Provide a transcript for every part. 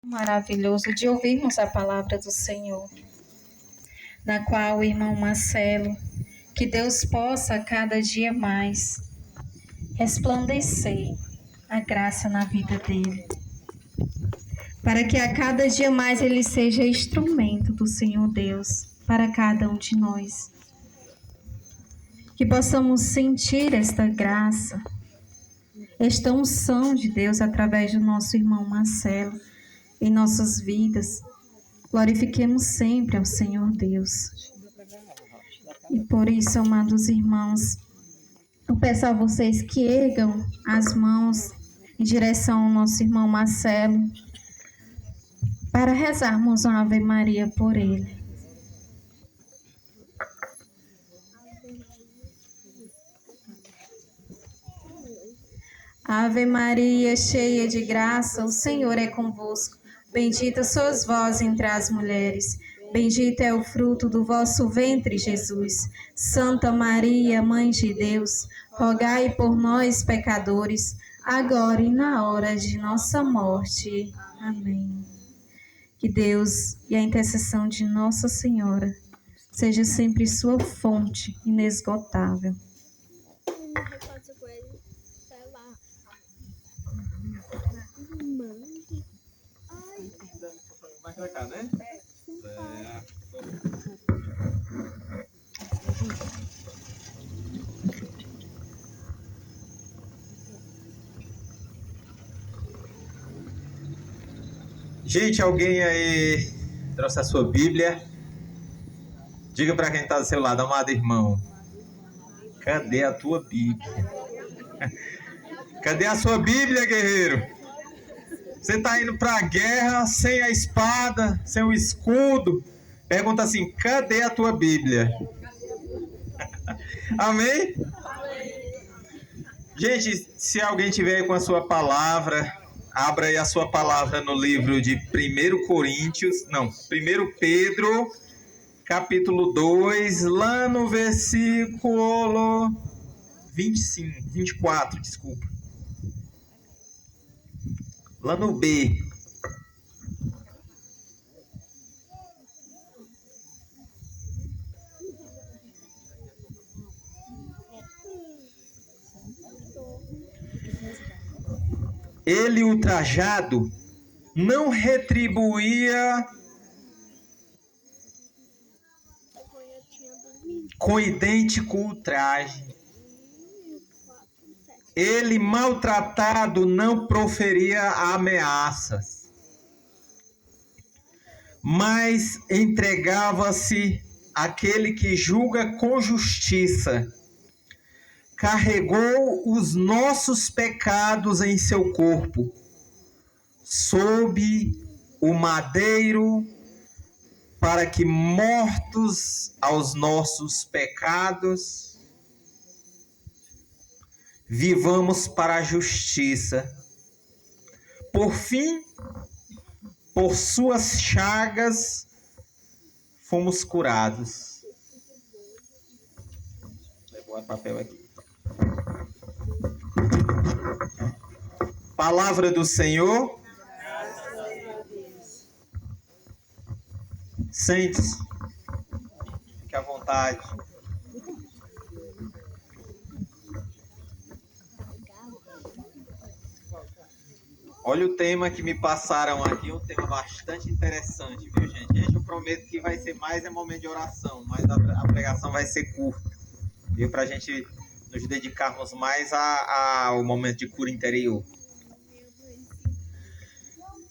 Maravilhoso de ouvirmos a palavra do Senhor, na qual o irmão Marcelo, que Deus possa a cada dia mais resplandecer a graça na vida dele, para que a cada dia mais ele seja instrumento do Senhor Deus para cada um de nós, que possamos sentir esta graça, esta unção de Deus através do nosso irmão Marcelo em nossas vidas. Glorifiquemos sempre ao Senhor Deus. E por isso, amados irmãos, eu peço a vocês que ergam as mãos em direção ao nosso irmão Marcelo, para rezarmos uma Ave Maria por ele. Ave Maria, cheia de graça, o Senhor é convosco. Bendita sois vós entre as mulheres. Bendito é o fruto do vosso ventre, Jesus. Santa Maria, Mãe de Deus, rogai por nós, pecadores, agora e na hora de nossa morte. Amém. Que Deus e a intercessão de Nossa Senhora seja sempre sua fonte inesgotável. Vai pra cá, né? Gente, alguém aí trouxe a sua Bíblia? Diga para quem está do seu lado, amado irmão, cadê a tua Bíblia? Cadê a sua Bíblia, guerreiro? Você está indo para a guerra sem a espada, sem o escudo. Pergunta assim, cadê a tua Bíblia? Amém? Gente, se alguém tiver com a sua palavra, abra aí a sua palavra no livro de 1 Pedro, capítulo 2, lá no versículo 24, desculpa. Lá no B. Ele, ultrajado, não retribuía com idêntico ultraje. Ele, maltratado, não proferia ameaças, mas entregava-se àquele que julga com justiça. Carregou os nossos pecados em seu corpo, sob o madeiro, para que, mortos aos nossos pecados, vivamos para a justiça. Por fim, por suas chagas, fomos curados. Levou o papel aqui. Palavra do Senhor. Sente-se. Fique à vontade. Olha o tema que me passaram aqui, um tema bastante interessante, viu, gente? Gente, eu prometo que vai ser mais momento de oração, mas a pregação vai ser curta, viu? Para a gente nos dedicarmos mais ao momento de cura interior.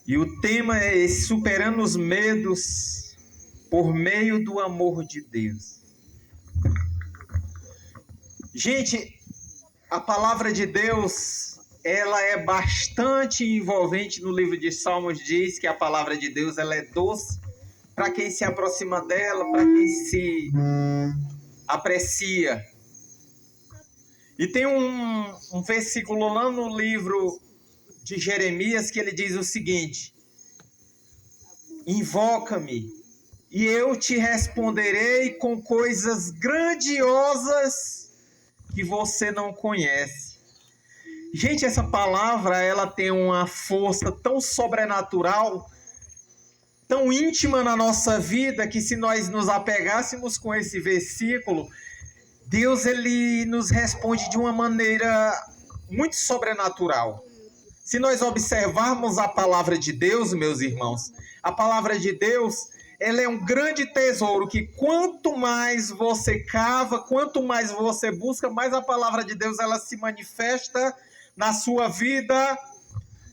E o tema é esse, superando os medos por meio do amor de Deus. Gente, a palavra de Deus, ela é bastante envolvente. No livro de Salmos diz que a palavra de Deus, ela é doce para quem se aproxima dela, para quem se aprecia. E tem um versículo lá no livro de Jeremias que ele diz o seguinte: invoca-me e eu te responderei com coisas grandiosas que você não conhece. Gente, essa palavra, ela tem uma força tão sobrenatural tão íntima na nossa vida que, se nós nos apegássemos com esse versículo, Deus ele nos responde de uma maneira muito sobrenatural. Se nós observarmos a palavra de Deus, meus irmãos, a palavra de Deus, ela é um grande tesouro que quanto mais você cava, quanto mais você busca, mais a palavra de Deus ela se manifesta na sua vida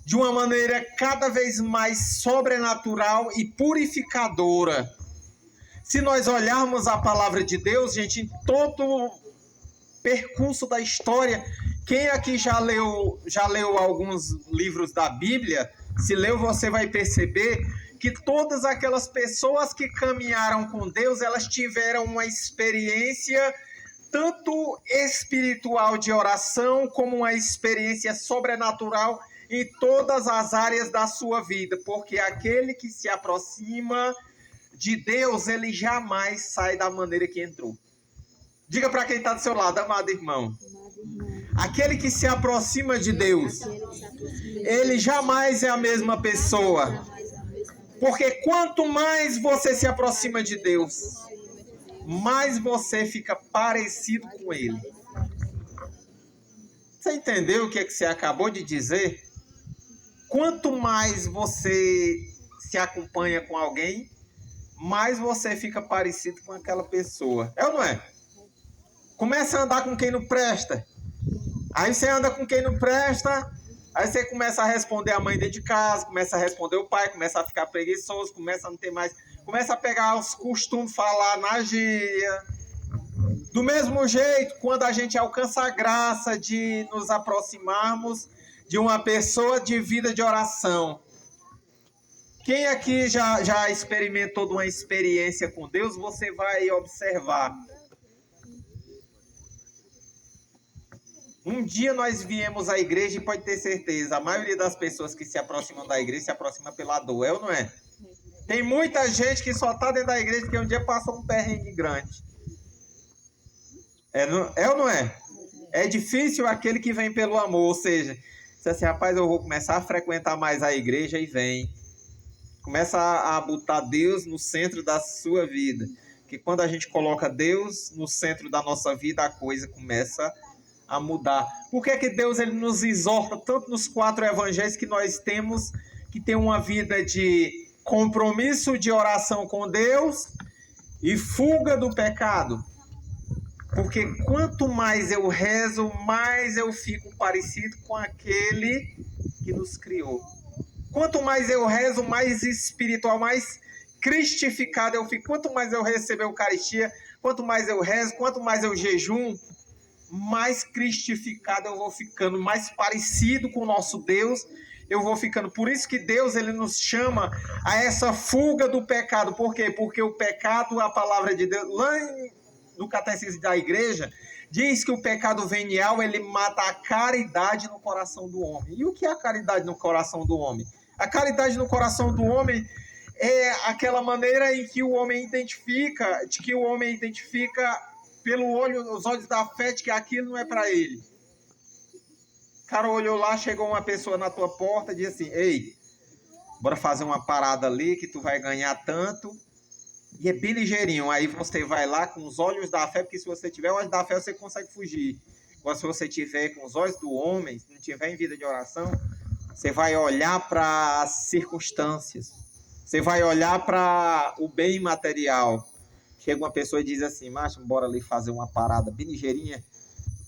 de uma maneira cada vez mais sobrenatural e purificadora. Se nós olharmos a palavra de Deus, gente, em todo o percurso da história, quem aqui já leu alguns livros da Bíblia, se leu, você vai perceber que todas aquelas pessoas que caminharam com Deus, elas tiveram uma experiência tanto espiritual de oração, como uma experiência sobrenatural em todas as áreas da sua vida, porque aquele que se aproxima de Deus, ele jamais sai da maneira que entrou. Diga para quem está do seu lado, amado irmão. Aquele que se aproxima de Deus, ele jamais é a mesma pessoa. Porque quanto mais você se aproxima de Deus, mais você fica parecido com Ele. Você entendeu o que você acabou de dizer? Quanto mais você se acompanha com alguém, mais você fica parecido com aquela pessoa. É ou não é? Começa a andar com quem não presta. Aí você anda com quem não presta, aí você começa a responder a mãe dentro de casa, começa a responder o pai, começa a ficar preguiçoso, começa a não ter mais... Começa a pegar os costumes, falar na gíria. Do mesmo jeito, quando a gente alcança a graça de nos aproximarmos de uma pessoa de vida de oração. Quem aqui já experimentou de uma experiência com Deus, você vai observar. Um dia nós viemos à igreja e pode ter certeza, a maioria das pessoas que se aproximam da igreja se aproxima pela dor, é ou não é? Tem muita gente que só está dentro da igreja porque um dia passou um perrengue grande. É ou não é? É difícil aquele que vem pelo amor, ou seja, diz assim, rapaz, eu vou começar a frequentar mais a igreja e vem. Começa a botar Deus no centro da sua vida. Porque quando a gente coloca Deus no centro da nossa vida, a coisa começa a mudar. Por que que Deus ele nos exorta tanto nos 4 evangelhos que nós temos que ter uma vida de compromisso de oração com Deus e fuga do pecado? Porque quanto mais eu rezo, mais eu fico parecido com aquele que nos criou. Quanto mais eu rezo, mais espiritual, mais cristificado eu fico. Quanto mais eu recebo a Eucaristia, quanto mais eu rezo, quanto mais eu jejum, mais cristificado eu vou ficando, mais parecido com o nosso Deus eu vou ficando. Por isso que Deus ele nos chama a essa fuga do pecado. Por quê? Porque o pecado, a palavra de Deus, lá no Catecismo da Igreja, diz que o pecado venial ele mata a caridade no coração do homem. E o que é a caridade no coração do homem? A caridade no coração do homem é aquela maneira em que o homem identifica, os olhos da fé de que aquilo não é para ele. O cara olhou lá, chegou uma pessoa na tua porta e disse assim, ei, bora fazer uma parada ali que tu vai ganhar tanto. E é bem ligeirinho. Aí você vai lá com os olhos da fé, porque se você tiver olhos da fé, você consegue fugir. Agora, se você tiver com os olhos do homem, se não tiver em vida de oração, você vai olhar para as circunstâncias. Você vai olhar para o bem material. Chega uma pessoa e diz assim, macho, bora ali fazer uma parada bem ligeirinha.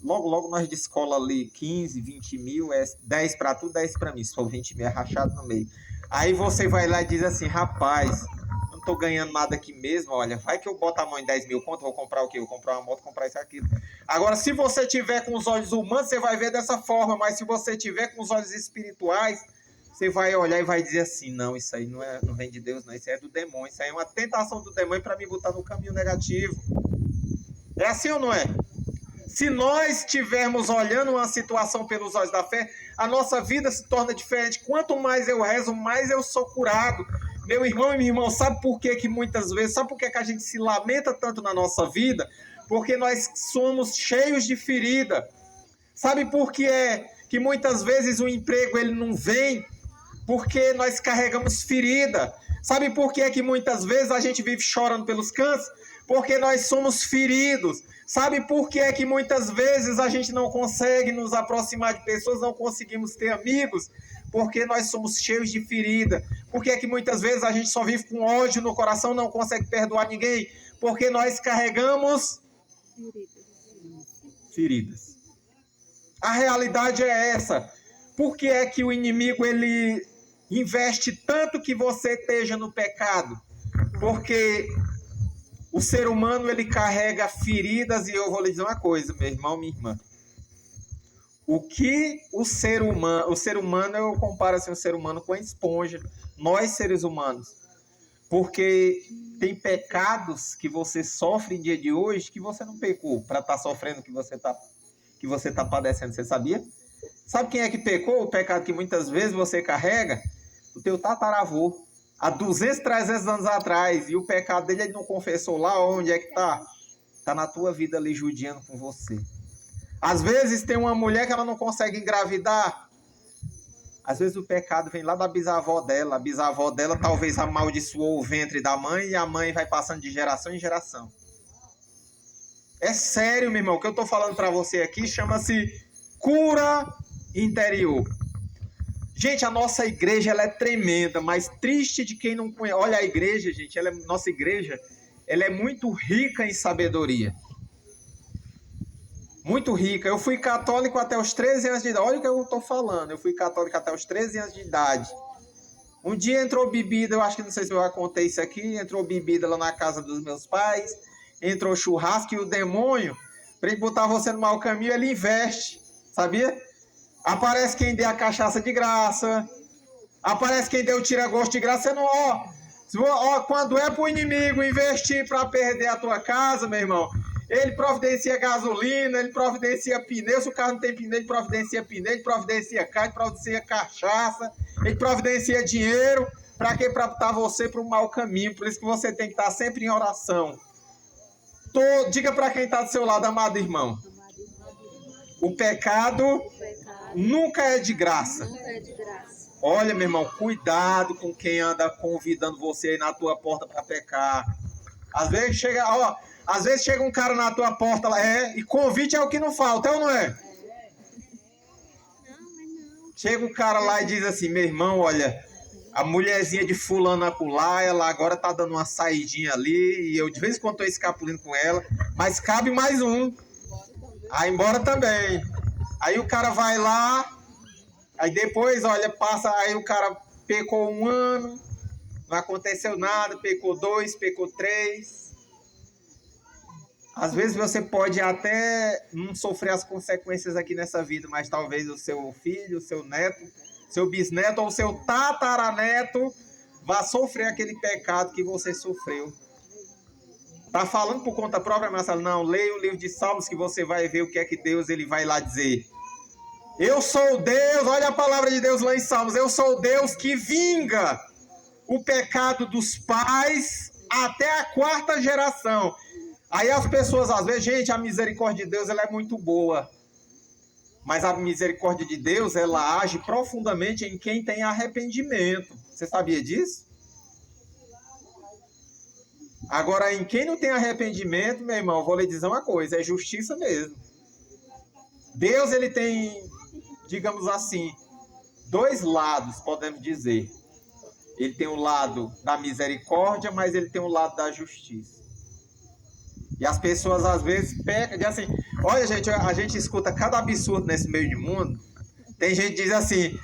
Logo nós de escola ali, 15, 20 mil, é 10 para tu, 10 para mim. Se for 20 mil, é rachado no meio. Aí você vai lá e diz assim, rapaz, não tô ganhando nada aqui mesmo, olha, vai que eu boto a mão em 10 mil, quanto? Vou comprar o quê? Vou comprar uma moto, comprar isso aqui. Agora, se você tiver com os olhos humanos, você vai ver dessa forma, mas se você tiver com os olhos espirituais, você vai olhar e vai dizer assim, não, isso aí não vem de Deus, não, isso aí é do demônio, isso aí é uma tentação do demônio para me botar no caminho negativo. É assim ou não é? Se nós estivermos olhando uma situação pelos olhos da fé, a nossa vida se torna diferente. Quanto mais eu rezo, mais eu sou curado. Meu irmão e minha irmã, sabe por que muitas vezes, sabe por que a gente se lamenta tanto na nossa vida? Porque nós somos cheios de ferida. Sabe por que é que muitas vezes o emprego ele não vem? Porque nós carregamos ferida. Sabe por que é que muitas vezes a gente vive chorando pelos cantos? Porque nós somos feridos. Sabe por que é que muitas vezes a gente não consegue nos aproximar de pessoas, não conseguimos ter amigos? Porque nós somos cheios de ferida. Por que é que muitas vezes a gente só vive com ódio no coração, não consegue perdoar ninguém? Porque nós carregamos feridas. A realidade é essa. Por que é que o inimigo ele investe tanto que você esteja no pecado? Porque o ser humano ele carrega feridas, e eu vou lhe dizer uma coisa, meu irmão, minha irmã. O que o ser humano eu comparo assim, o ser humano com a esponja, nós seres humanos. Porque tem pecados que você sofre em dia de hoje que você não pecou para estar sofrendo que você tá padecendo, você sabia? Sabe quem é que pecou? O pecado que muitas vezes você carrega? O teu tataravô, há 200, 300 anos atrás, e o pecado dele ele não confessou lá. Onde é que tá? Tá na tua vida ali judiando com você. Às vezes tem uma mulher que ela não consegue engravidar. Às vezes o pecado vem lá da bisavó dela. A bisavó dela talvez amaldiçoou o ventre da mãe e a mãe vai passando de geração em geração. É sério, meu irmão, o que eu tô falando para você aqui chama-se cura interior. Gente, a nossa igreja ela é tremenda, mas triste de quem não conhece. Olha a igreja, gente, nossa igreja, ela é muito rica em sabedoria. Muito rica. Eu fui católico até os 13 anos de idade. Olha o que eu estou falando. Eu fui católico até os 13 anos de idade. Um dia entrou bebida, eu acho que não sei se eu já contei isso aqui, entrou bebida lá na casa dos meus pais, entrou churrasco e o demônio, para ele botar você no mau caminho, ele investe, sabia? Aparece quem deu a cachaça de graça, aparece quem deu o tira-gosto de graça, você não, quando é pro inimigo investir para perder a tua casa, meu irmão, ele providencia gasolina, ele providencia pneu, se o carro não tem pneu, ele providencia pneu, ele providencia carne, ele providencia cachaça, ele providencia dinheiro, para quê? Para botar você para o mau caminho, por isso que você tem que estar sempre em oração. Diga para quem está do seu lado, amado irmão, o pecado nunca é de graça. Olha, meu irmão, cuidado com quem anda convidando você aí na tua porta para pecar. Às vezes chega um cara na tua porta lá, e convite é o que não falta, é ou não é? Chega um cara lá e diz assim, meu irmão, olha, a mulherzinha de fulano acolá, ela agora tá dando uma saidinha ali, e eu de vez em quando tô escapulindo com ela, mas cabe mais um. Aí embora também. Aí o cara vai lá, aí depois, olha, passa, aí o cara pecou 1 ano, não aconteceu nada, pecou 2, pecou 3. Às vezes você pode até não sofrer as consequências aqui nessa vida, mas talvez o seu filho, o seu neto, seu bisneto ou seu tataraneto vá sofrer aquele pecado que você sofreu. Tá falando por conta própria, Marcelo? Não, leia o livro de Salmos que você vai ver o que é que Deus ele vai lá dizer. Eu sou Deus, olha a palavra de Deus lá em Salmos, eu sou Deus que vinga o pecado dos pais até a 4ª geração. Aí as pessoas, às vezes, gente, a misericórdia de Deus ela é muito boa. Mas a misericórdia de Deus, ela age profundamente em quem tem arrependimento. Você sabia disso? Agora, em quem não tem arrependimento, meu irmão, vou lhe dizer uma coisa, é justiça mesmo. Deus, ele tem, digamos assim, 2 lados, podemos dizer. Ele tem o lado da misericórdia, mas ele tem o lado da justiça. E as pessoas às vezes pecam, dizem assim, olha gente, a gente escuta cada absurdo nesse meio de mundo. Tem gente que diz assim,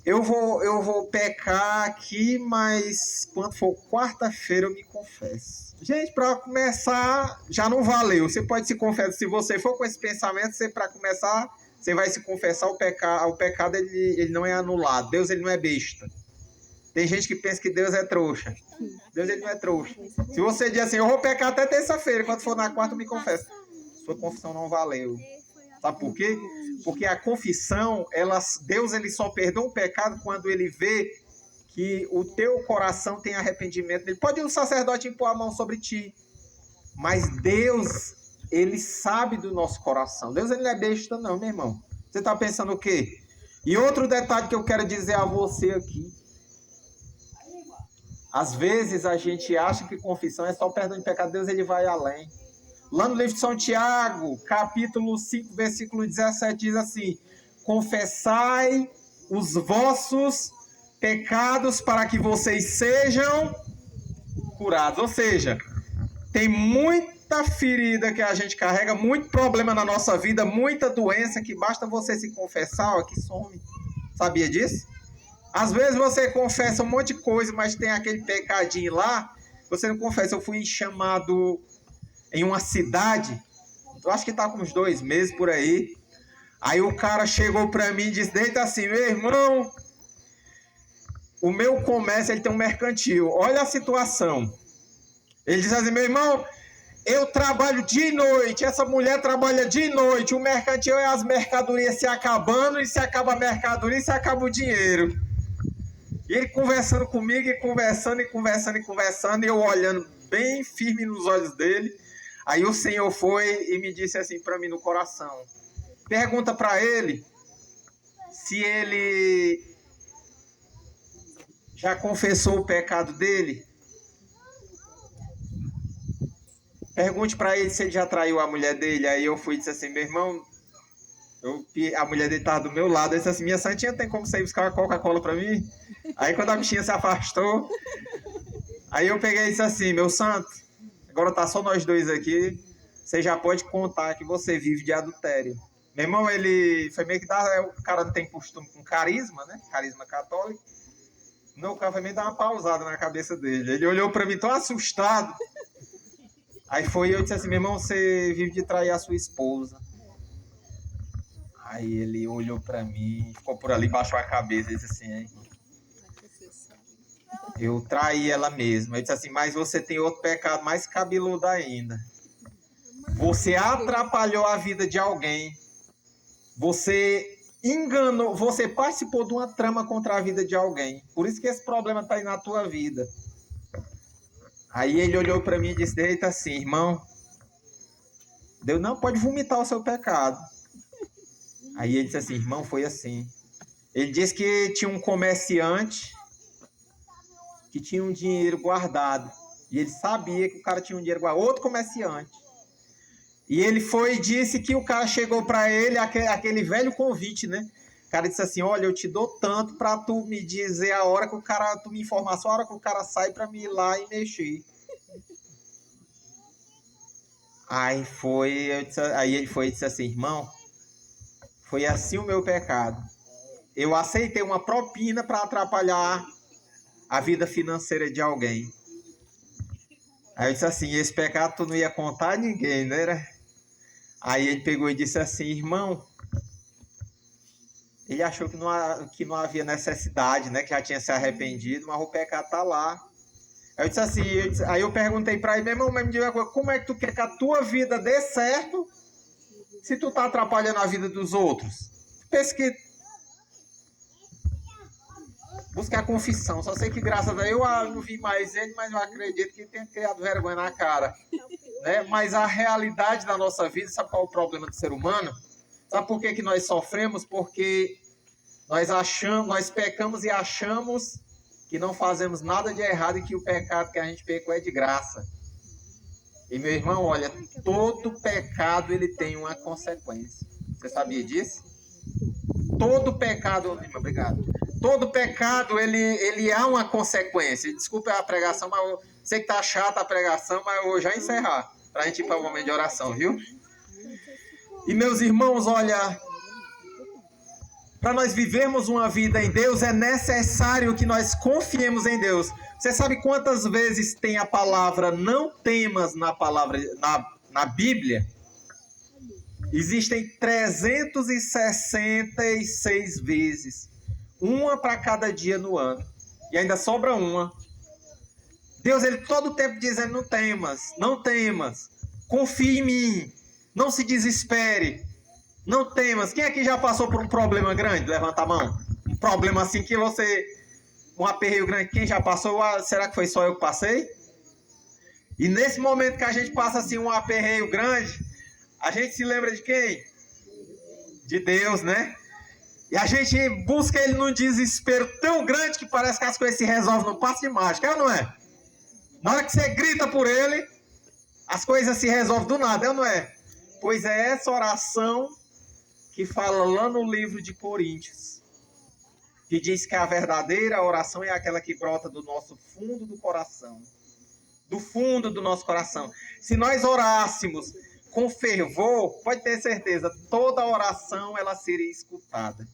eu vou pecar aqui, mas quando for quarta-feira eu me confesso. Gente, para começar, já não valeu. Você pode se confessar, se você for com esse pensamento, para começar, você vai se confessar, o pecado ele não é anulado. Deus ele não é besta. Tem gente que pensa que Deus é trouxa. Deus ele não é trouxa. Se você diz assim, eu vou pecar até terça-feira, quando for na quarta eu me confesso. Sua confissão não valeu. Sabe por quê? Porque a confissão, Deus ele só perdoa um pecado quando ele vê que o teu coração tem arrependimento. Ele pode o sacerdote impor a mão sobre ti, mas Deus, ele sabe do nosso coração. Deus ele não é besta não, meu irmão. Você está pensando o quê? E outro detalhe que eu quero dizer a você aqui. Às vezes a gente acha que confissão é só perdão de pecado. Deus, ele vai além. Lá no livro de São Tiago, capítulo 5, versículo 17, diz assim: confessai os vossos pecados para que vocês sejam curados. Ou seja, tem muita ferida que a gente carrega, muito problema na nossa vida, muita doença que basta você se confessar, ó, que some. Sabia disso? Às vezes você confessa um monte de coisa, mas tem aquele pecadinho lá, você não confessa. Eu fui chamado em uma cidade, eu acho que tá com uns 2 meses por aí. Aí o cara chegou pra mim e disse, deita assim, meu irmão, o meu comércio, ele tem um mercantil, olha a situação. Ele disse assim, meu irmão, eu trabalho de noite, essa mulher trabalha de noite, o mercantil é as mercadorias se acabando, e se acaba a mercadoria, se acaba o dinheiro. E ele conversando comigo, e conversando, e eu olhando bem firme nos olhos dele. Aí o Senhor foi e me disse assim para mim no coração, pergunta para ele se ele já confessou o pecado dele. Pergunte para ele se ele já traiu a mulher dele. Aí eu fui e disse assim, meu irmão, a mulher dele estava do meu lado. Eu disse assim, minha santinha, tem como você ir buscar uma Coca-Cola para mim? Aí quando a bichinha se afastou, aí eu peguei e disse assim, meu santo, agora tá só nós dois aqui, você já pode contar que você vive de adultério. Meu irmão, ele foi meio que o cara não tem costume com carisma, né? Carisma católico. Não, o cara foi meio dar uma pausada na cabeça dele. Ele olhou para mim tão assustado. Aí eu disse assim, meu irmão, você vive de trair a sua esposa. Aí ele olhou para mim, ficou por ali, baixou a cabeça e disse assim, eu traí ela mesma. Eu disse assim, mas você tem outro pecado mais cabeludo ainda. Você atrapalhou a vida de alguém. Você enganou, você participou de uma trama contra a vida de alguém. Por isso que esse problema está aí na tua vida. Aí ele olhou para mim e disse, eita assim, irmão, Deus não pode vomitar o seu pecado. Aí ele disse assim, irmão, foi assim. Ele disse que tinha um comerciante que tinha um dinheiro guardado. E ele sabia que o cara tinha um dinheiro guardado. Outro comerciante. E ele foi e disse que o cara chegou para ele, aquele velho convite, né? O cara disse assim, olha, eu te dou tanto para tu me dizer a hora que o cara, tu me informar só a hora que o cara sai para me ir lá e mexer. Aí ele foi e disse assim, irmão, foi assim o meu pecado. Eu aceitei uma propina para atrapalhar a vida financeira de alguém. Aí eu disse assim, esse pecado tu não ia contar a ninguém, né? Aí ele pegou e disse assim, irmão, ele achou que não havia necessidade, né? Que já tinha se arrependido, mas o pecado tá lá. Aí eu disse assim, aí eu perguntei para ele, meu irmão, mas me diga uma coisa, como é que tu quer que a tua vida dê certo se tu tá atrapalhando a vida dos outros? Pensa que busca a confissão. Só sei que graças a Deus eu não vi mais ele, mas eu acredito que tenha criado vergonha na cara. Né? Mas a realidade da nossa vida, sabe qual é o problema do ser humano? Sabe por que nós sofremos? Porque nós pecamos e achamos que não fazemos nada de errado e que o pecado que a gente pecou é de graça. E meu irmão, olha, todo pecado ele tem uma consequência. Você sabia disso? Todo pecado, obrigado. Todo pecado ele há uma consequência. Desculpa a pregação, mas eu sei que tá chata a pregação, mas eu vou já encerrar para a gente ir para o momento de oração, viu? E meus irmãos, olha, para nós vivermos uma vida em Deus é necessário que nós confiemos em Deus. Você sabe quantas vezes tem a palavra não temas na Bíblia? Existem 366 vezes. Uma para cada dia no ano. E ainda sobra uma. Deus, ele todo o tempo dizendo, não temas, não temas. Confie em mim. Não se desespere. Não temas. Quem aqui já passou por um problema grande? Levanta a mão. Um problema assim que você... Um aperreio grande. Quem já passou? Será que foi só eu que passei? E nesse momento que a gente passa assim um aperreio grande, a gente se lembra de quem? De Deus, né? E a gente busca ele num desespero tão grande que parece que as coisas se resolvem num passo de mágica, é ou não é? Na hora que você grita por ele, as coisas se resolvem do nada, é ou não é? Pois é essa oração que fala lá no livro de Coríntios, que diz que a verdadeira oração é aquela que brota do nosso fundo do coração. Do fundo do nosso coração. Se nós orássemos com fervor, pode ter certeza, toda oração ela seria escutada.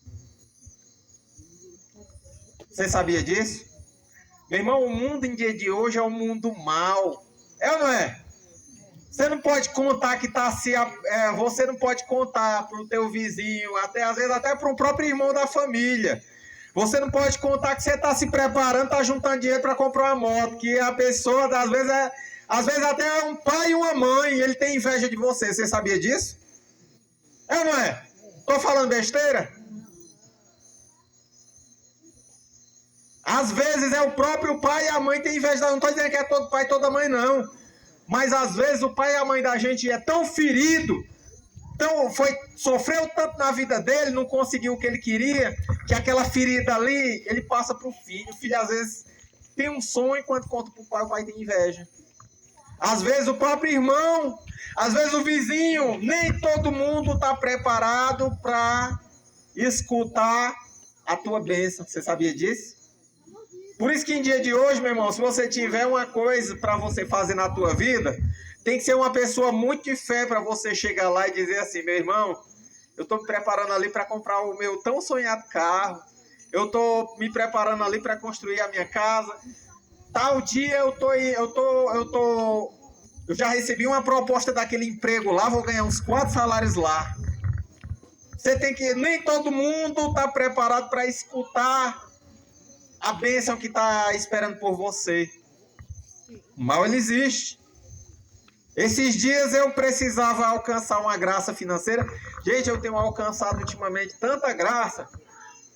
Você sabia disso? Meu irmão, o mundo em dia de hoje é um mundo mau. É ou não é? Você não pode contar que está se... você não pode contar para o teu vizinho, até, às vezes até para um próprio irmão da família. Você não pode contar que você está se preparando, está juntando dinheiro para comprar uma moto, que a pessoa, às vezes até um pai e uma mãe, ele tem inveja de você. Você sabia disso? É ou não é? Estou falando besteira? Às vezes é o próprio pai e a mãe tem inveja. Não estou dizendo que é todo pai e toda mãe, não. Mas às vezes o pai e a mãe da gente é tão ferido, sofreu tanto na vida dele, não conseguiu o que ele queria, que aquela ferida ali, ele passa para o filho. O filho às vezes tem um sonho, enquanto conta para o pai tem inveja. Às vezes o próprio irmão, às vezes o vizinho, nem todo mundo está preparado para escutar a tua bênção. Você sabia disso? Por isso que em dia de hoje, meu irmão, se você tiver uma coisa para você fazer na tua vida, tem que ser uma pessoa muito de fé para você chegar lá e dizer assim, meu irmão, eu estou me preparando ali para comprar o meu tão sonhado carro, eu estou me preparando ali para construir a minha casa, tal dia eu já recebi uma proposta daquele emprego lá, vou ganhar uns 4 salários lá. Você tem que, nem todo mundo está preparado para escutar a bênção que está esperando por você. O mal ele existe. Esses dias eu precisava alcançar uma graça financeira. Gente, eu tenho alcançado ultimamente tanta graça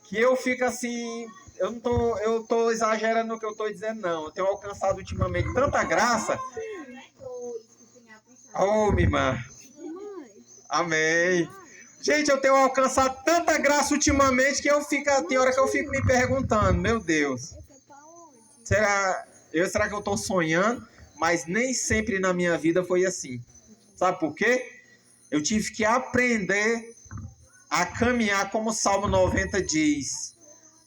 que eu fico assim, eu tô exagerando no que eu estou dizendo, não. Eu tenho alcançado ultimamente tanta graça. Oh, minha irmã. Amém. Gente, eu tenho alcançado tanta graça ultimamente que tem hora que eu fico me perguntando, meu Deus, será que eu estou sonhando? Mas nem sempre na minha vida foi assim. Sabe por quê? Eu tive que aprender a caminhar como o Salmo 90 diz.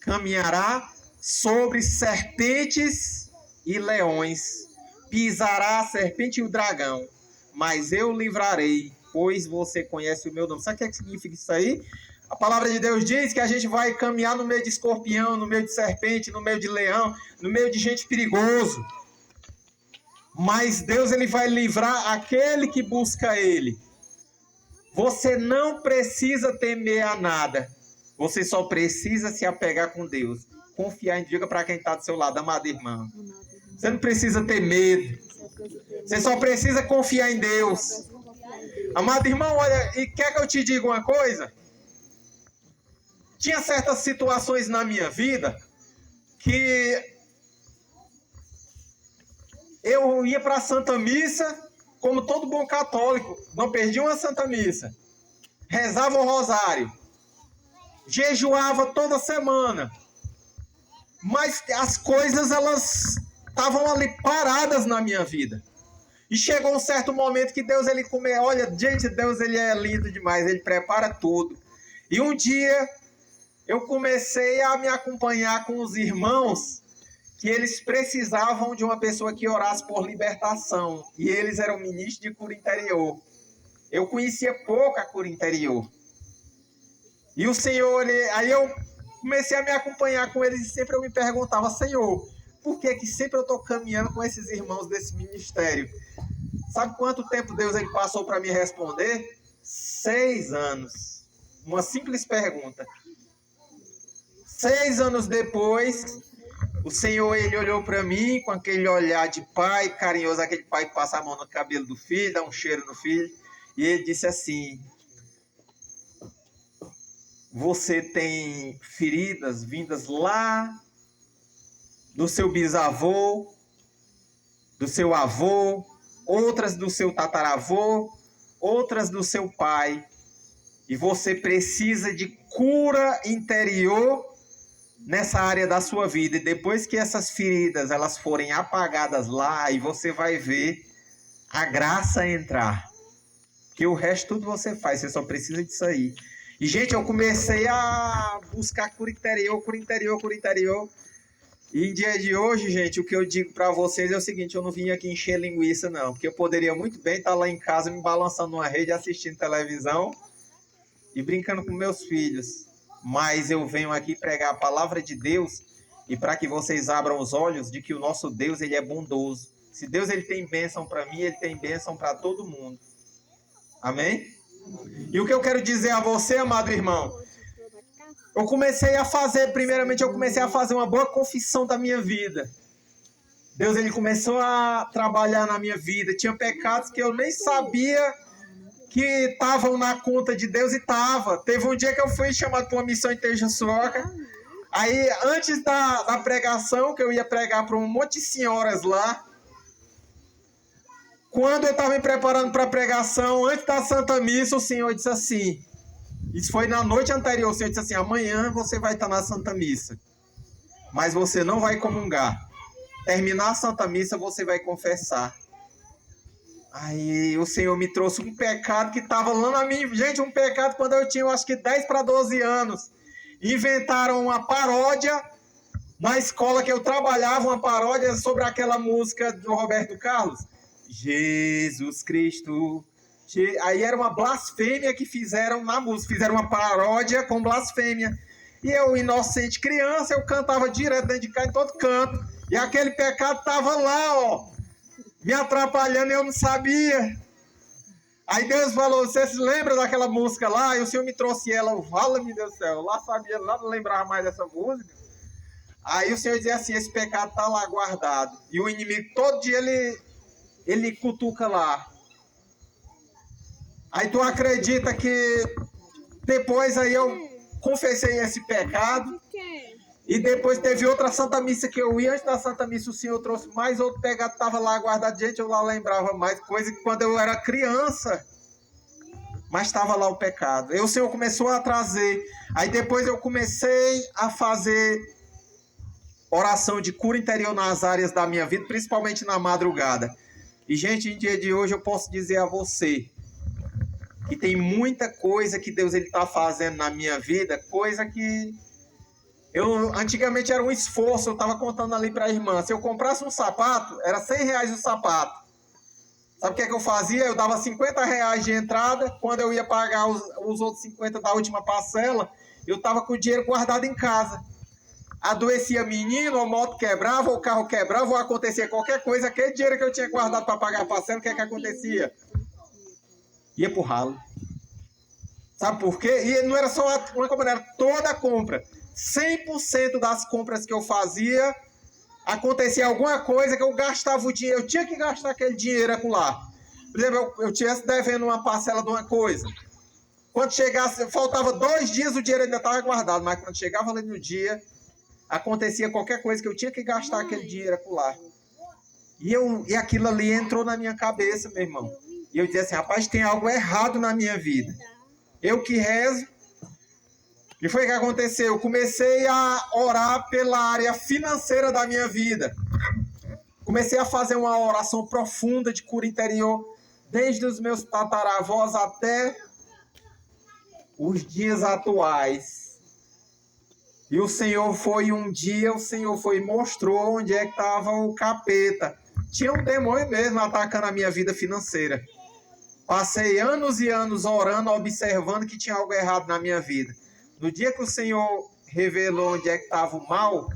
Caminhará sobre serpentes e leões. Pisará a serpente e o dragão. Mas eu livrarei, pois você conhece o meu nome. Sabe o que significa isso aí? A palavra de Deus diz que a gente vai caminhar no meio de escorpião, no meio de serpente, no meio de leão, no meio de gente perigoso. Mas Deus ele vai livrar aquele que busca ele. Você não precisa temer a nada. Você só precisa se apegar com Deus. Confiar em, diga para quem está do seu lado, amado irmão. Você não precisa ter medo. Você só precisa confiar em Deus. Amado irmão, olha, e quer que eu te diga uma coisa? Tinha certas situações na minha vida que eu ia para a Santa Missa, como todo bom católico, não perdia uma Santa Missa. Rezava o rosário. Jejuava toda semana. Mas as coisas, elas estavam ali paradas na minha vida. E chegou um certo momento que Deus, olha, gente, Deus, ele é lindo demais, ele prepara tudo. E um dia, eu comecei a me acompanhar com os irmãos, que eles precisavam de uma pessoa que orasse por libertação. E eles eram ministros de cura interior. Eu conhecia pouco a cura interior. E o Senhor, aí eu comecei a me acompanhar com eles e sempre eu me perguntava, Senhor, por que sempre eu estou caminhando com esses irmãos desse ministério? Sabe quanto tempo Deus ele passou para me responder? 6 anos. Uma simples pergunta. 6 anos depois, o Senhor ele olhou para mim com aquele olhar de pai carinhoso, aquele pai que passa a mão no cabelo do filho, dá um cheiro no filho, e ele disse assim, você tem feridas vindas lá do seu bisavô, do seu avô, outras do seu tataravô, outras do seu pai. E você precisa de cura interior nessa área da sua vida. E depois que essas feridas elas forem apagadas lá, aí você vai ver a graça entrar. Porque o resto tudo você faz, você só precisa disso aí. E, gente, eu comecei a buscar cura interior, cura interior, cura interior. E em dia de hoje, gente, o que eu digo para vocês é o seguinte: eu não vim aqui encher linguiça, não. Porque eu poderia muito bem estar lá em casa me balançando numa rede, assistindo televisão e brincando com meus filhos. Mas eu venho aqui pregar a palavra de Deus e para que vocês abram os olhos de que o nosso Deus, ele é bondoso. Se Deus ele tem bênção para mim, ele tem bênção para todo mundo. Amém? E o que eu quero dizer a você, amado irmão, primeiramente eu comecei a fazer uma boa confissão da minha vida. Deus ele começou a trabalhar na minha vida. Tinha pecados que eu nem sabia que estavam na conta de Deus e estava. Teve um dia que eu fui chamado para uma missão em Tejuçuoca. Aí, antes da pregação, que eu ia pregar para um monte de senhoras lá, quando eu estava me preparando para a pregação, antes da Santa Missa, o Senhor disse assim, isso foi na noite anterior, o Senhor disse assim: amanhã você vai estar na Santa Missa, mas você não vai comungar. Terminar a Santa Missa, você vai confessar. Aí o Senhor me trouxe um pecado que estava lá na minha... Gente, um pecado quando eu tinha, eu acho que 10 para 12 anos. Inventaram uma paródia na escola que eu trabalhava, uma paródia sobre aquela música do Roberto Carlos. Jesus Cristo. Aí era uma blasfêmia que fizeram na música. Fizeram uma paródia com blasfêmia. E eu, inocente criança, eu cantava direto dentro de casa, em todo canto. E aquele pecado estava lá, ó, me atrapalhando e eu não sabia. Aí Deus falou: você se lembra daquela música lá? E o Senhor me trouxe ela. Fala-me, Deus do céu. Eu lá sabia, lá não lembrava mais dessa música. Aí o Senhor dizia assim: esse pecado está lá guardado. E o inimigo todo dia ele cutuca lá. Aí tu acredita que depois aí eu confessei esse pecado. E depois teve outra Santa Missa que eu ia. Antes da Santa Missa o Senhor trouxe mais outro pecado, estava lá guardado. Gente, eu lá lembrava mais coisa que quando eu era criança. Mas estava lá o pecado. Aí o Senhor começou a trazer. Aí depois eu comecei a fazer oração de cura interior nas áreas da minha vida, principalmente na madrugada. E, gente, em dia de hoje eu posso dizer a você que tem muita coisa que Deus está fazendo na minha vida, coisa que antigamente era um esforço. Eu estava contando ali para a irmã, se eu comprasse um sapato, era R$100 o sapato. Sabe o que eu fazia? Eu dava R$50 de entrada, quando eu ia pagar os outros 50 da última parcela, eu estava com o dinheiro guardado em casa. Adoecia menino, a moto quebrava, o carro quebrava, ou acontecia qualquer coisa, aquele dinheiro que eu tinha guardado para pagar a parcela, o que acontecia? Ia pro ralo. Sabe por quê? E não era só uma compra, era toda a compra. 100% das compras que eu fazia, acontecia alguma coisa que eu gastava o dinheiro. Eu tinha que gastar aquele dinheiro lá. Por exemplo, eu tivesse devendo uma parcela de uma coisa. Quando chegasse, faltava 2 dias, o dinheiro ainda estava guardado. Mas quando chegava ali no dia, acontecia qualquer coisa que eu tinha que gastar aquele dinheiro lá. E aquilo ali entrou na minha cabeça, meu irmão. E eu dizia assim: rapaz, tem algo errado na minha vida. Eu que rezo. O que foi que aconteceu? Eu comecei a orar pela área financeira da minha vida. Comecei a fazer uma oração profunda de cura interior, desde os meus tataravós até os dias atuais. E o Senhor foi e mostrou onde é que estava o capeta. Tinha um demônio mesmo atacando a minha vida financeira. Passei anos e anos orando, observando que tinha algo errado na minha vida. No dia que o Senhor revelou onde é que estava o mal,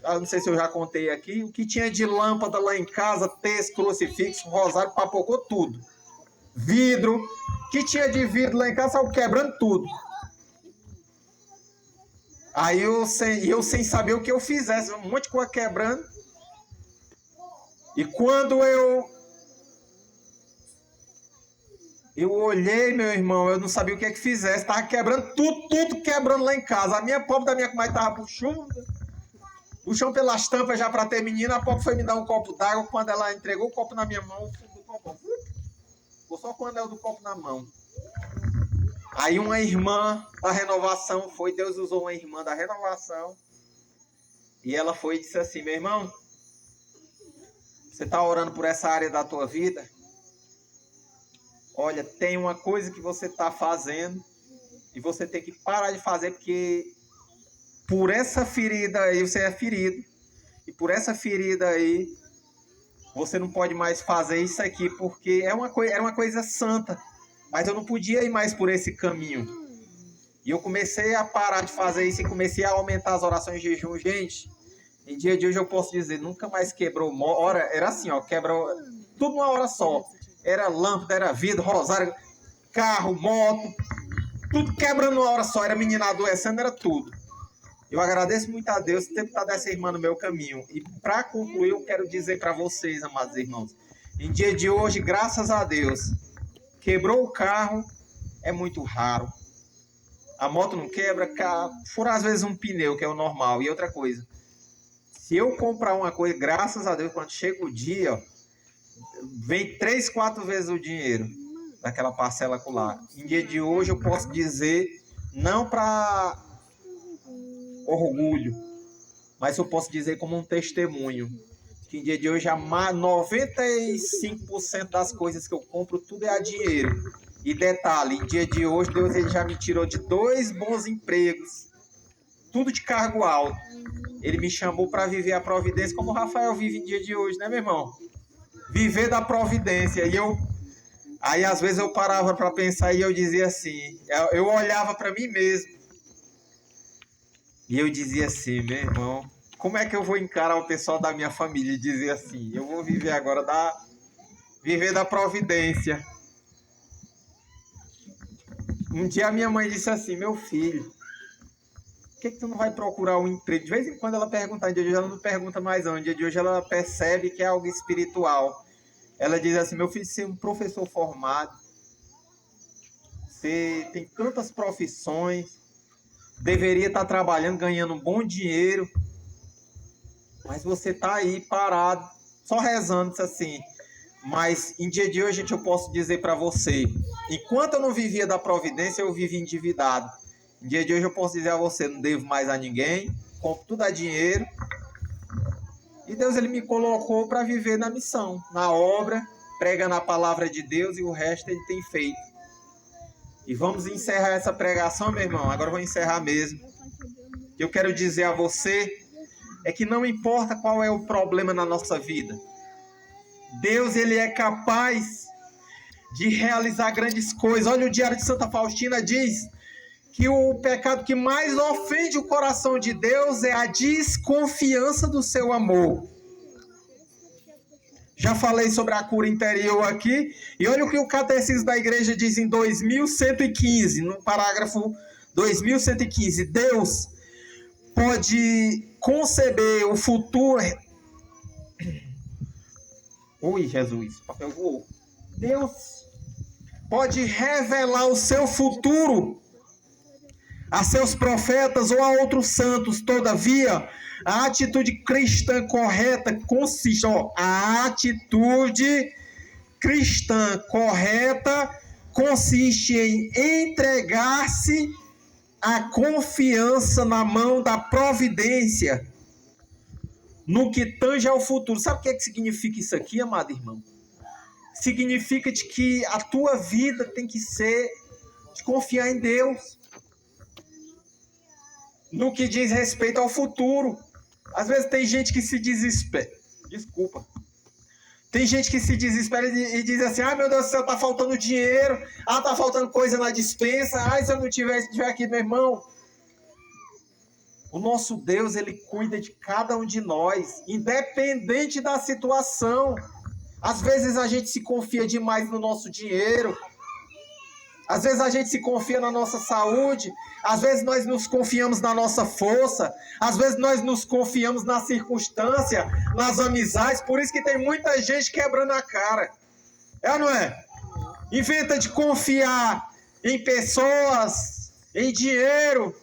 eu não sei se eu já contei aqui, o que tinha de lâmpada lá em casa, texto, crucifixo, rosário, papocou tudo. Vidro, que tinha de vidro lá em casa, saiu quebrando tudo. Aí eu sem saber o que eu fizesse, um monte de coisa quebrando. E quando eu olhei, meu irmão, eu não sabia o que fizesse. Estava quebrando tudo quebrando lá em casa. A minha pobre da minha comadre estava puxando pelas tampas já para ter menina. A pobre foi me dar um copo d'água. Quando ela entregou o copo na minha mão, o fundo do copo ficou só com o anel do copo na mão. Aí uma irmã da renovação Deus usou uma irmã da renovação. E ela foi e disse assim: meu irmão, você está orando por essa área da tua vida? Olha, tem uma coisa que você está fazendo e você tem que parar de fazer, porque por essa ferida aí você é ferido. E por essa ferida aí você não pode mais fazer isso aqui, porque era uma coisa santa. Mas eu não podia ir mais por esse caminho. E eu comecei a parar de fazer isso e comecei a aumentar as orações de jejum. Gente, em dia de hoje eu posso dizer, nunca mais quebrou hora. Era assim, ó, quebrou tudo numa hora só. Era lâmpada, era vidro, rosário, carro, moto, tudo quebrando numa hora só. Era menina adoecendo, era tudo. Eu agradeço muito a Deus por ter botado essa irmã no meu caminho. E para concluir, eu quero dizer para vocês, amados irmãos, em dia de hoje, graças a Deus, quebrou o carro, é muito raro. A moto não quebra, fura às vezes um pneu, que é o normal. E outra coisa, se eu comprar uma coisa, graças a Deus, quando chega o dia, ó, vem 3, 4 vezes o dinheiro daquela parcela lá. Em dia de hoje eu posso dizer, não para orgulho, mas eu posso dizer como um testemunho, que em dia de hoje 95% das coisas que eu compro, tudo é a dinheiro. E detalhe, em dia de hoje Deus ele já me tirou de 2 bons empregos, tudo de cargo alto. Ele me chamou para viver a providência como o Rafael vive em dia de hoje, né, meu irmão? Viver da providência. Aí às vezes eu parava para pensar e eu dizia assim, eu olhava para mim mesmo e eu dizia assim: meu irmão, como é que eu vou encarar o pessoal da minha família e dizer assim, eu vou viver agora viver da providência. Um dia a minha mãe disse assim: meu filho, por que tu não vai procurar um emprego? De vez em quando ela pergunta, em dia de hoje ela não pergunta mais não, em dia de hoje ela percebe que é algo espiritual. Ela diz assim: meu filho, você é um professor formado, você tem tantas profissões, deveria estar trabalhando, ganhando um bom dinheiro, mas você está aí parado, só rezando. Isso assim. Mas em dia de hoje, gente, eu posso dizer para você, enquanto eu não vivia da providência, eu vivia endividado. Em dia de hoje eu posso dizer a você, não devo mais a ninguém, compro tudo a dinheiro. E Deus ele me colocou para viver na missão, na obra, pregando a palavra de Deus, e o resto ele tem feito. E vamos encerrar essa pregação, meu irmão. Agora eu vou encerrar mesmo. Eu quero dizer a você é que não importa qual é o problema na nossa vida, Deus ele é capaz de realizar grandes coisas. Olha, o Diário de Santa Faustina diz que o pecado que mais ofende o coração de Deus é a desconfiança do seu amor. Já falei sobre a cura interior aqui, e olha o que o Catecismo da Igreja diz em 2115, no parágrafo 2115. Deus pode conceber o futuro... Ui, Jesus, o papel voou. Deus pode revelar o seu futuro a seus profetas ou a outros santos. Todavia, a atitude cristã correta consiste, a atitude cristã correta consiste em entregar-se à confiança na mão da providência no que tange ao futuro. Sabe o que significa isso aqui, amado irmão? Significa de que a tua vida tem que ser de confiar em Deus no que diz respeito ao futuro. Às vezes tem gente que se desespera. Desculpa. Tem gente que se desespera e diz assim: ai meu Deus do céu, tá faltando dinheiro. Ah, tá faltando coisa na despensa. Ai, se eu não tiver aqui, meu irmão. O nosso Deus, ele cuida de cada um de nós, independente da situação. Às vezes a gente se confia demais no nosso dinheiro. Às vezes a gente se confia na nossa saúde. Às vezes nós nos confiamos na nossa força. Às vezes nós nos confiamos na circunstância, nas amizades. Por isso que tem muita gente quebrando a cara. É ou não é? Inventa de confiar em pessoas, em dinheiro.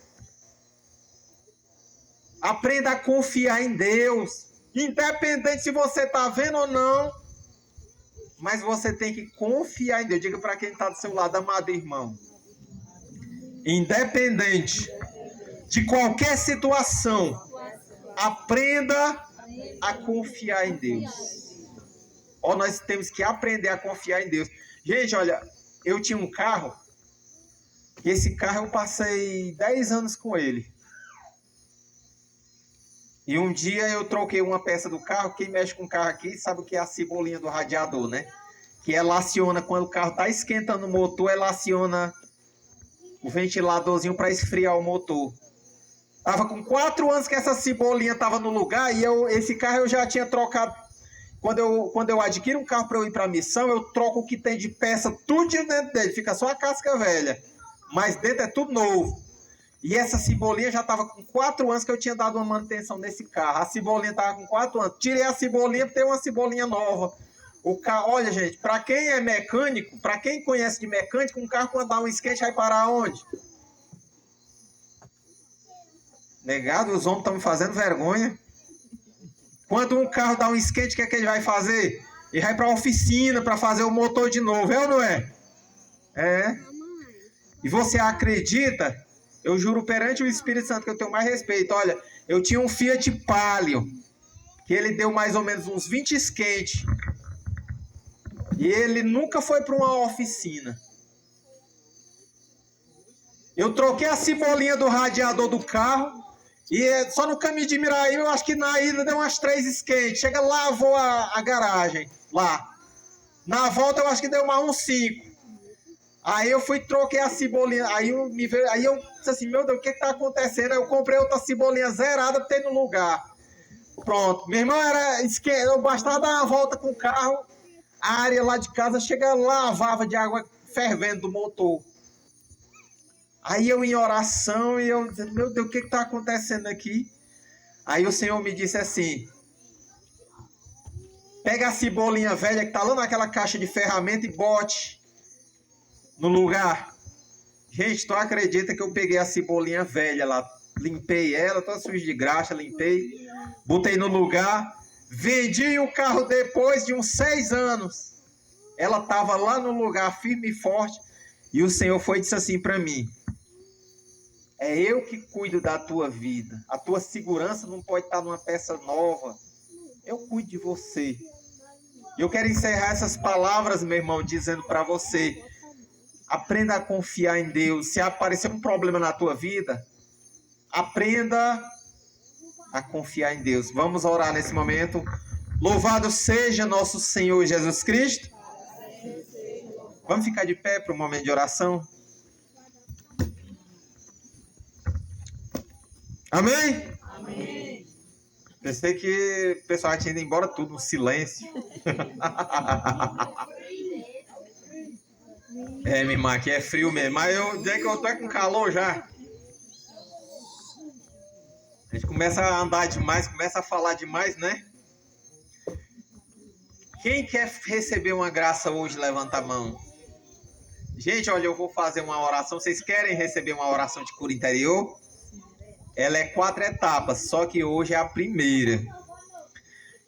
Aprenda a confiar em Deus. Independente se você está vendo ou não. Mas você tem que confiar em Deus. Diga para quem está do seu lado: amado irmão, independente de qualquer situação, aprenda a confiar em Deus. Ó, nós temos que aprender a confiar em Deus. Gente, olha, eu tinha um carro, e esse carro eu passei 10 anos com ele. E um dia eu troquei uma peça do carro. Quem mexe com o carro aqui sabe o que é a cebolinha do radiador, né? Que ela aciona quando o carro está esquentando o motor, ela aciona o ventiladorzinho para esfriar o motor. Tava com 4 anos que essa cebolinha estava no lugar, e esse carro eu já tinha trocado. Quando eu adquiro um carro para eu ir para a missão, eu troco o que tem de peça, tudo dentro dele, fica só a casca velha. Mas dentro é tudo novo. E essa cebolinha já estava com 4 anos que eu tinha dado uma manutenção nesse carro. A cebolinha estava com 4 anos. Tirei a cebolinha para ter uma cebolinha nova. O carro, olha, gente, para quem é mecânico, para quem conhece de mecânico, um carro quando dá um esquente vai parar onde? Negado, os homens estão me fazendo vergonha. Quando um carro dá um esquente, o que é que ele vai fazer? Ele vai para a oficina para fazer o motor de novo, é ou não é? É. E você acredita? Eu juro perante o Espírito Santo que eu tenho mais respeito. Olha, eu tinha um Fiat Palio, que ele deu mais ou menos uns 20 esquentes. E ele nunca foi para uma oficina. Eu troquei a cebolinha do radiador do carro. E só no caminho de Miraí, eu acho que na ida deu umas 3 esquentes. Chega, lavou a garagem lá. Na volta eu acho que deu uns 5. Aí eu fui, troquei a cebolinha. Aí eu disse assim, meu Deus, o que está acontecendo? Aí eu comprei outra cebolinha zerada para ter no lugar. Pronto. Meu irmão, eu bastava dar uma volta com o carro. A área lá de casa chega, lavava de água fervendo do motor. Aí eu em oração e eu dizendo, meu Deus, o que está acontecendo aqui? Aí o Senhor me disse assim, pega a cebolinha velha que está lá naquela caixa de ferramenta e bote no lugar. Gente, tu acredita que eu peguei a cebolinha velha lá, limpei ela, toda suja de graxa, limpei, botei no lugar, vendi o carro depois de uns 6 anos. Ela estava lá no lugar, firme e forte, e o Senhor foi e disse assim para mim, é eu que cuido da tua vida. A tua segurança não pode estar numa peça nova. Eu cuido de você. E eu quero encerrar essas palavras, meu irmão, dizendo para você, aprenda a confiar em Deus. Se aparecer um problema na tua vida, aprenda a confiar em Deus. Vamos orar nesse momento. Louvado seja nosso Senhor Jesus Cristo. Vamos ficar de pé para um momento de oração. Amém? Amém. Pensei que o pessoal tinha ido embora tudo, no silêncio. É, minha irmã, aqui é frio mesmo. Mas eu dizer que eu tô com calor já. A gente começa a andar demais, começa a falar demais, né? Quem quer receber uma graça hoje, levanta a mão. Gente, olha, eu vou fazer uma oração. Vocês querem receber uma oração de cura interior? Ela é 4 etapas, só que hoje é a primeira.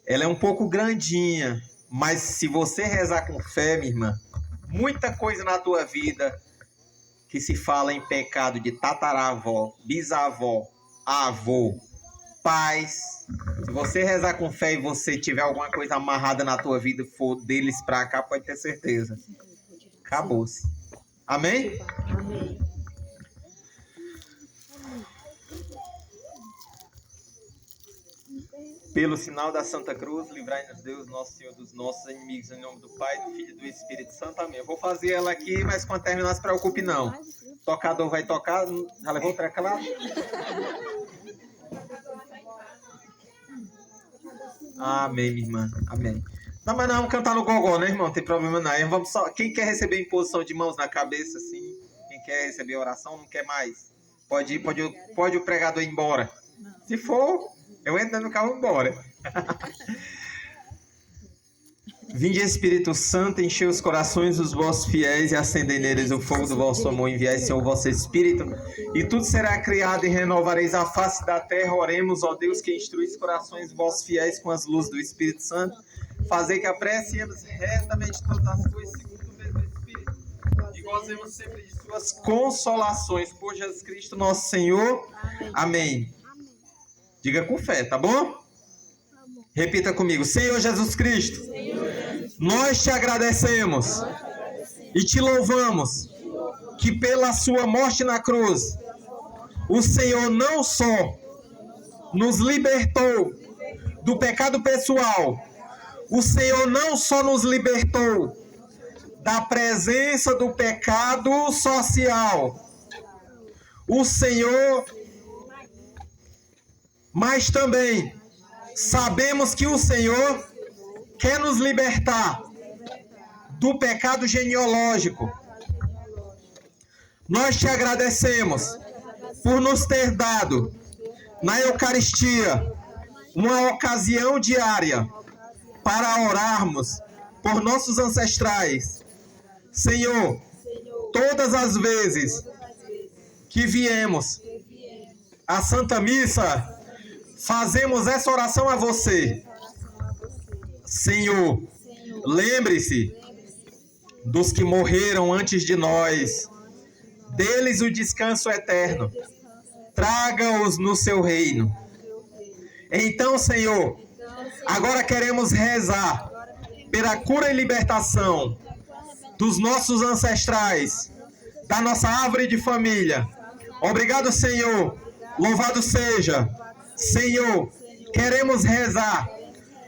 Ela é um pouco grandinha, mas se você rezar com fé, minha irmã, muita coisa na tua vida que se fala em pecado de tataravó, bisavó, avô, pais. Se você rezar com fé e você tiver alguma coisa amarrada na tua vida, for deles pra cá, pode ter certeza. Acabou-se. Amém? Amém. Pelo sinal da Santa Cruz, livrai-nos Deus, nosso Senhor, dos nossos inimigos, em nome do Pai, do Filho e do Espírito Santo. Amém. Eu vou fazer ela aqui, mas quando terminar, não se preocupe não. O tocador vai tocar. Já levou o teclado? Amém, minha irmã. Amém. Não, mas nós vamos cantar no gogó, né, irmão? Não tem problema não. Vamos só... Quem quer receber imposição de mãos na cabeça, assim? Quem quer receber oração, não quer mais? Pode o pregador ir embora. Se for... eu entro no carro e embora. Vinde Espírito Santo, enchei os corações dos vossos fiéis e acendei neles o fogo do vosso amor. Enviai, Senhor, o vosso Espírito, e tudo será criado e renovareis a face da terra. Oremos, ó Deus, que instruís os corações dos vossos fiéis com as luzes do Espírito Santo. Fazei que apreciemos retamente todas as coisas segundo o mesmo Espírito. e gozemos sempre de suas consolações. Por Jesus Cristo, nosso Senhor. Amém. Diga com fé, tá bom? Repita comigo. Senhor Jesus Cristo, nós te agradecemos e te louvamos que pela sua morte na cruz, o Senhor não só nos libertou do pecado pessoal, o Senhor não só nos libertou da presença do pecado social, o Senhor, mas também sabemos que o Senhor quer nos libertar do pecado genealógico. Nós te agradecemos por nos ter dado na Eucaristia uma ocasião diária para orarmos por nossos ancestrais. Senhor, todas as vezes que viemos à Santa Missa, fazemos essa oração a você. Senhor, lembre-se dos que morreram antes de nós, deles o descanso eterno, traga-os no seu reino. Então, Senhor, agora queremos rezar pela cura e libertação dos nossos ancestrais, da nossa árvore de família. Obrigado, Senhor, louvado seja. Senhor, queremos rezar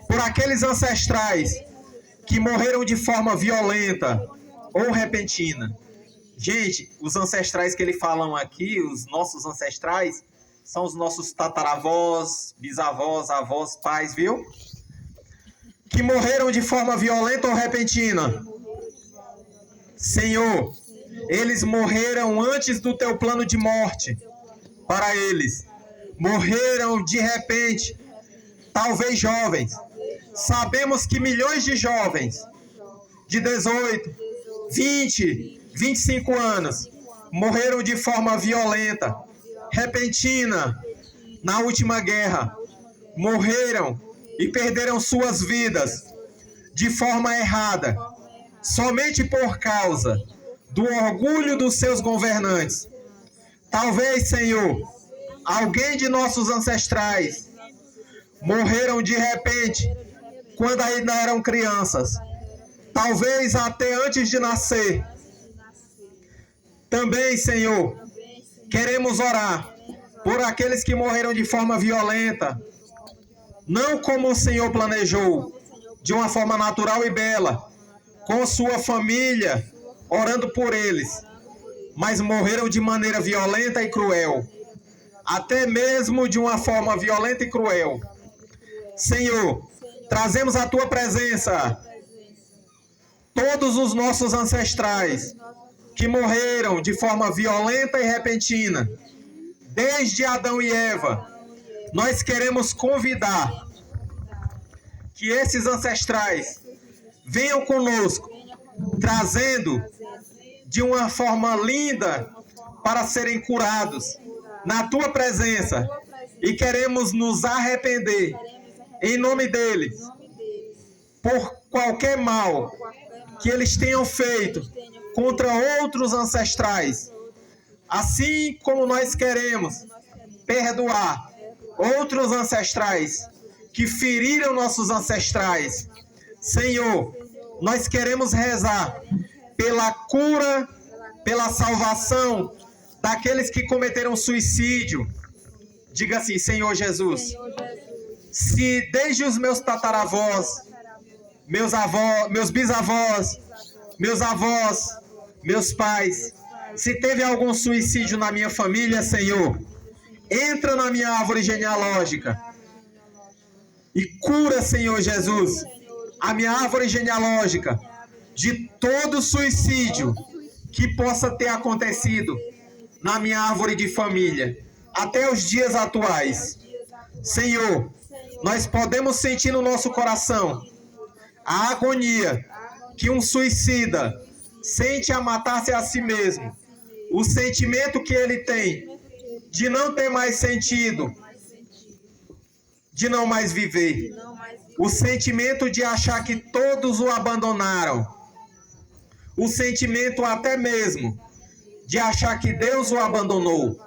por aqueles ancestrais que morreram de forma violenta ou repentina. Gente, os ancestrais que ele falam aqui, os nossos ancestrais, são os nossos tataravós, bisavós, avós, pais, viu? Que morreram de forma violenta ou repentina. Senhor, eles morreram antes do teu plano de morte para eles. Morreram de repente, talvez jovens. Sabemos que milhões de jovens de 18, 20, 25 anos morreram de forma violenta, repentina, na última guerra. Morreram e perderam suas vidas de forma errada, somente por causa do orgulho dos seus governantes. Talvez, Senhor, alguém de nossos ancestrais morreram de repente quando ainda eram crianças, talvez até antes de nascer. Também, Senhor, queremos orar por aqueles que morreram de forma violenta, não como o Senhor planejou, de uma forma natural e bela, com sua família, orando por eles, mas morreram de maneira violenta e cruel, até mesmo de uma forma violenta e cruel. Senhor, trazemos à tua presença todos os nossos ancestrais que morreram de forma violenta e repentina, desde Adão e Eva. Nós queremos convidar que esses ancestrais venham conosco, trazendo de uma forma linda para serem curados na tua presença, e queremos nos arrepender em nome deles por qualquer mal que eles tenham feito contra outros ancestrais, assim como nós queremos perdoar outros ancestrais que feriram nossos ancestrais. Senhor, nós queremos rezar pela cura, pela salvação daqueles que cometeram suicídio. Diga assim: Senhor Jesus, se desde os meus tataravós, meus avós, meus bisavós, meus avós, meus pais, se teve algum suicídio na minha família, Senhor, entra na minha árvore genealógica e cura, Senhor Jesus, a minha árvore genealógica de todo suicídio que possa ter acontecido na minha árvore de família, até os dias atuais. Senhor, nós podemos sentir no nosso coração a agonia que um suicida sente a matar-se a si mesmo, o sentimento que ele tem de não ter mais sentido, de não mais viver, o sentimento de achar que todos o abandonaram, o sentimento até mesmo de achar que Deus o abandonou.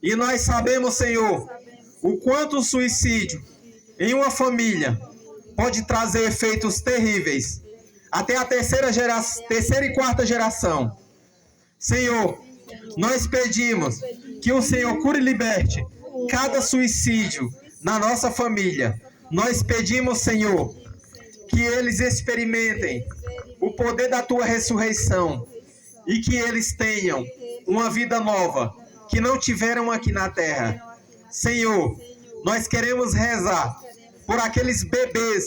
E nós sabemos, Senhor, o quanto o suicídio em uma família pode trazer efeitos terríveis, até a terceira e quarta geração. Senhor, nós pedimos que o Senhor cure e liberte cada suicídio na nossa família. Nós pedimos, Senhor, que eles experimentem o poder da Tua ressurreição e que eles tenham uma vida nova que não tiveram aqui na terra. Senhor, nós queremos rezar por aqueles bebês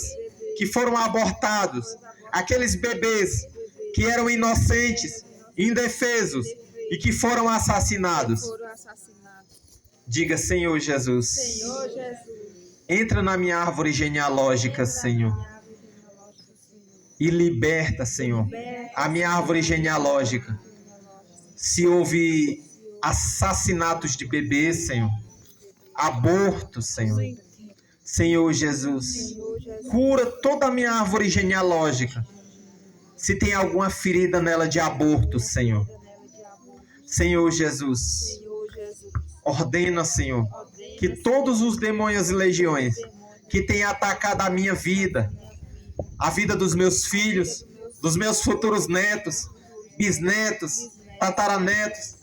que foram abortados, aqueles bebês que eram inocentes, indefesos e que foram assassinados. Diga, Senhor Jesus, entra na minha árvore genealógica, Senhor, e liberta, Senhor, a minha árvore genealógica. Se houve assassinatos de bebês, Senhor, aborto, Senhor, Senhor Jesus, cura toda a minha árvore genealógica. Se tem alguma ferida nela de aborto, Senhor, Senhor Jesus, ordena, Senhor, que todos os demônios e legiões que têm atacado a minha vida, a vida dos meus filhos, dos meus futuros netos, bisnetos, tataranetos,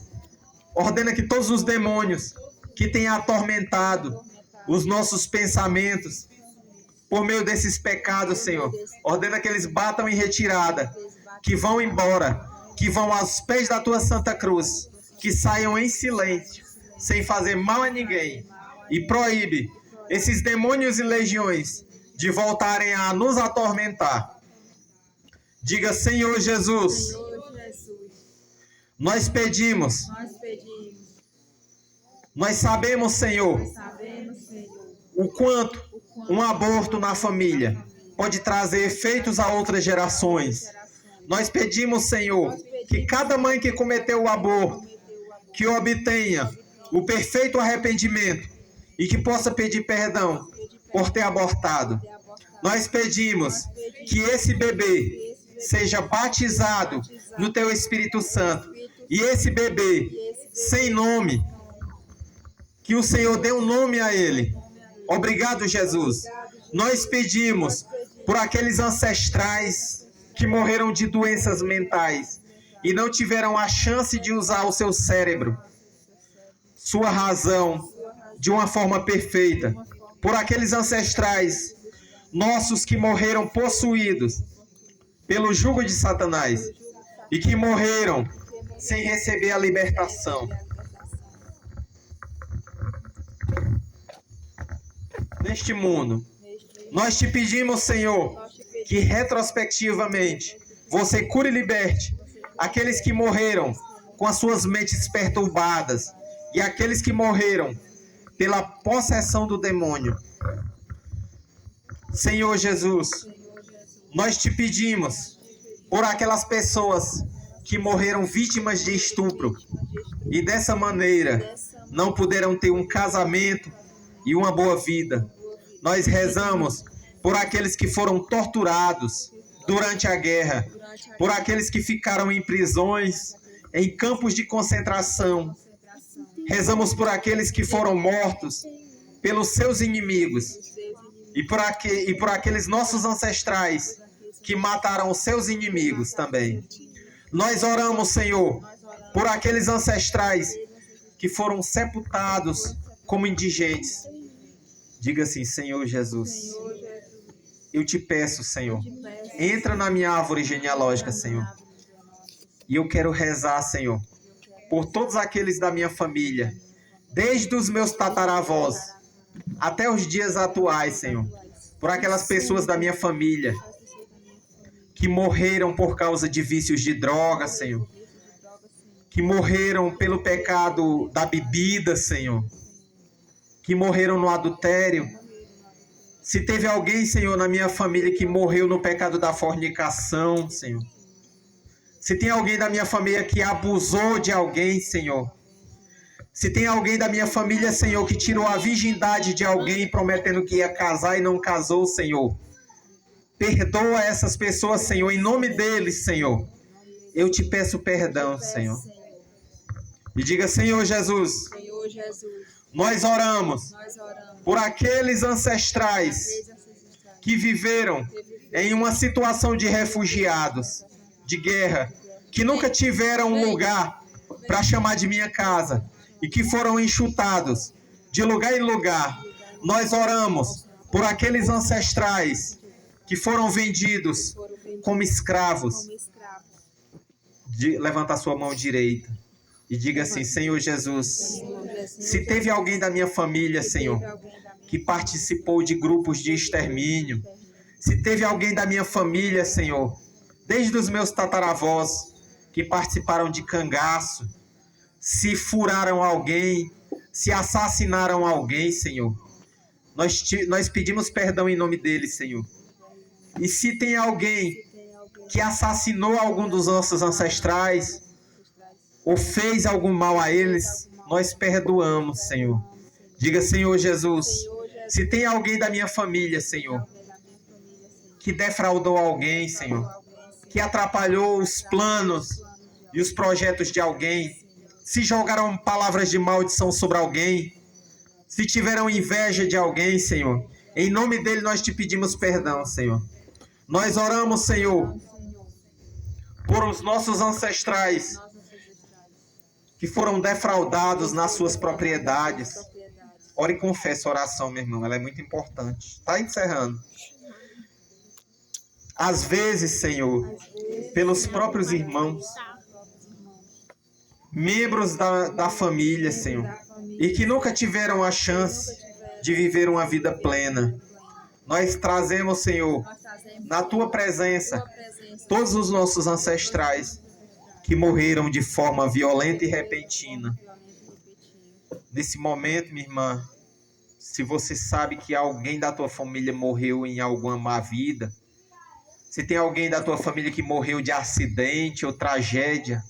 ordena que todos os demônios que têm atormentado os nossos pensamentos por meio desses pecados, Senhor, ordena que eles batam em retirada, que vão embora, que vão aos pés da Tua Santa Cruz, que saiam em silêncio, sem fazer mal a ninguém, e proíbe esses demônios e legiões de voltarem a nos atormentar. Diga, Senhor Jesus, nós pedimos, nós sabemos, Senhor, o quanto um aborto na família pode trazer efeitos a outras gerações. Nós pedimos, Senhor, que cada mãe que cometeu o aborto, que obtenha o perfeito arrependimento e que possa pedir perdão por ter abortado. Nós pedimos que esse bebê seja batizado no Teu Espírito Santo. E esse bebê, sem nome, que o Senhor dê um nome a ele. Obrigado, Jesus. Nós pedimos por aqueles ancestrais que morreram de doenças mentais e não tiveram a chance de usar o seu cérebro, sua razão, de uma forma perfeita. Por aqueles ancestrais nossos que morreram possuídos pelo jugo de Satanás e que morreram sem receber a libertação. Neste mundo, nós te pedimos, Senhor, que retrospectivamente você cure e liberte aqueles que morreram com as suas mentes perturbadas e aqueles que morreram pela possessão do demônio. Senhor Jesus, nós te pedimos por aquelas pessoas que morreram vítimas de estupro e dessa maneira não puderam ter um casamento e uma boa vida. Nós rezamos por aqueles que foram torturados durante a guerra, por aqueles que ficaram em prisões, em campos de concentração. Rezamos por aqueles que foram mortos pelos seus inimigos e por aqueles nossos ancestrais que mataram os seus inimigos também. Nós oramos, Senhor, por aqueles ancestrais que foram sepultados como indigentes. Diga assim, Senhor Jesus, eu te peço, Senhor, entra na minha árvore genealógica, Senhor. E eu quero rezar, Senhor, por todos aqueles da minha família, desde os meus tataravós até os dias atuais, Senhor. Por aquelas pessoas da minha família que morreram por causa de vícios de droga, Senhor. Que morreram pelo pecado da bebida, Senhor. Que morreram no adultério. Se teve alguém, Senhor, na minha família que morreu no pecado da fornicação, Senhor. Se tem alguém da minha família que abusou de alguém, Senhor. Se tem alguém da minha família, Senhor, que tirou a virgindade de alguém prometendo que ia casar e não casou, Senhor. Perdoa essas pessoas, Senhor, em nome deles, Senhor. eu te peço perdão, Senhor. E diga, Senhor Jesus, nós oramos por aqueles ancestrais que viveram em uma situação de refugiados, de guerra, que nunca tiveram um lugar para chamar de minha casa e que foram enxutados de lugar em lugar. Nós oramos por aqueles ancestrais que foram vendidos como escravos. Levanta a sua mão direita e diga assim, Senhor Jesus, se teve alguém da minha família, Senhor, que participou de grupos de extermínio, se teve alguém da minha família, Senhor, desde os meus tataravós, que participaram de cangaço, se furaram alguém, se assassinaram alguém, Senhor, nós pedimos perdão em nome deles, Senhor. E se tem alguém que assassinou algum dos nossos ancestrais, ou fez algum mal a eles, nós perdoamos, Senhor. Diga, Senhor Jesus, se tem alguém da minha família, Senhor, que defraudou alguém, Senhor, que atrapalhou os planos e os projetos de alguém, se jogaram palavras de maldição sobre alguém, se tiveram inveja de alguém, Senhor, em nome dele nós te pedimos perdão, Senhor. Nós oramos, Senhor, por os nossos ancestrais que foram defraudados nas suas propriedades. Ore e confesse a oração, meu irmão, ela é muito importante. Está encerrando. Às vezes, Senhor, pelos próprios irmãos, membros da família, Senhor, e que nunca tiveram a chance de viver uma vida plena, nós trazemos, Senhor, na Tua presença, todos os nossos ancestrais que morreram de forma violenta e repentina. Nesse momento, minha irmã, se você sabe que alguém da tua família morreu em alguma má vida, se tem alguém da tua família que morreu de acidente ou tragédia,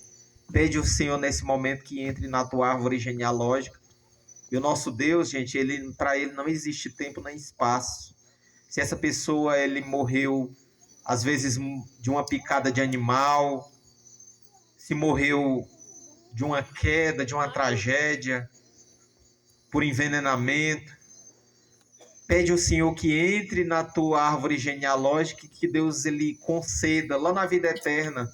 pede ao Senhor nesse momento que entre na tua árvore genealógica. E o nosso Deus, gente, para ele não existe tempo nem espaço. Se essa pessoa ele morreu, às vezes, de uma picada de animal, se morreu de uma queda, de uma tragédia, por envenenamento, pede ao Senhor que entre na tua árvore genealógica e que Deus ele conceda lá na vida eterna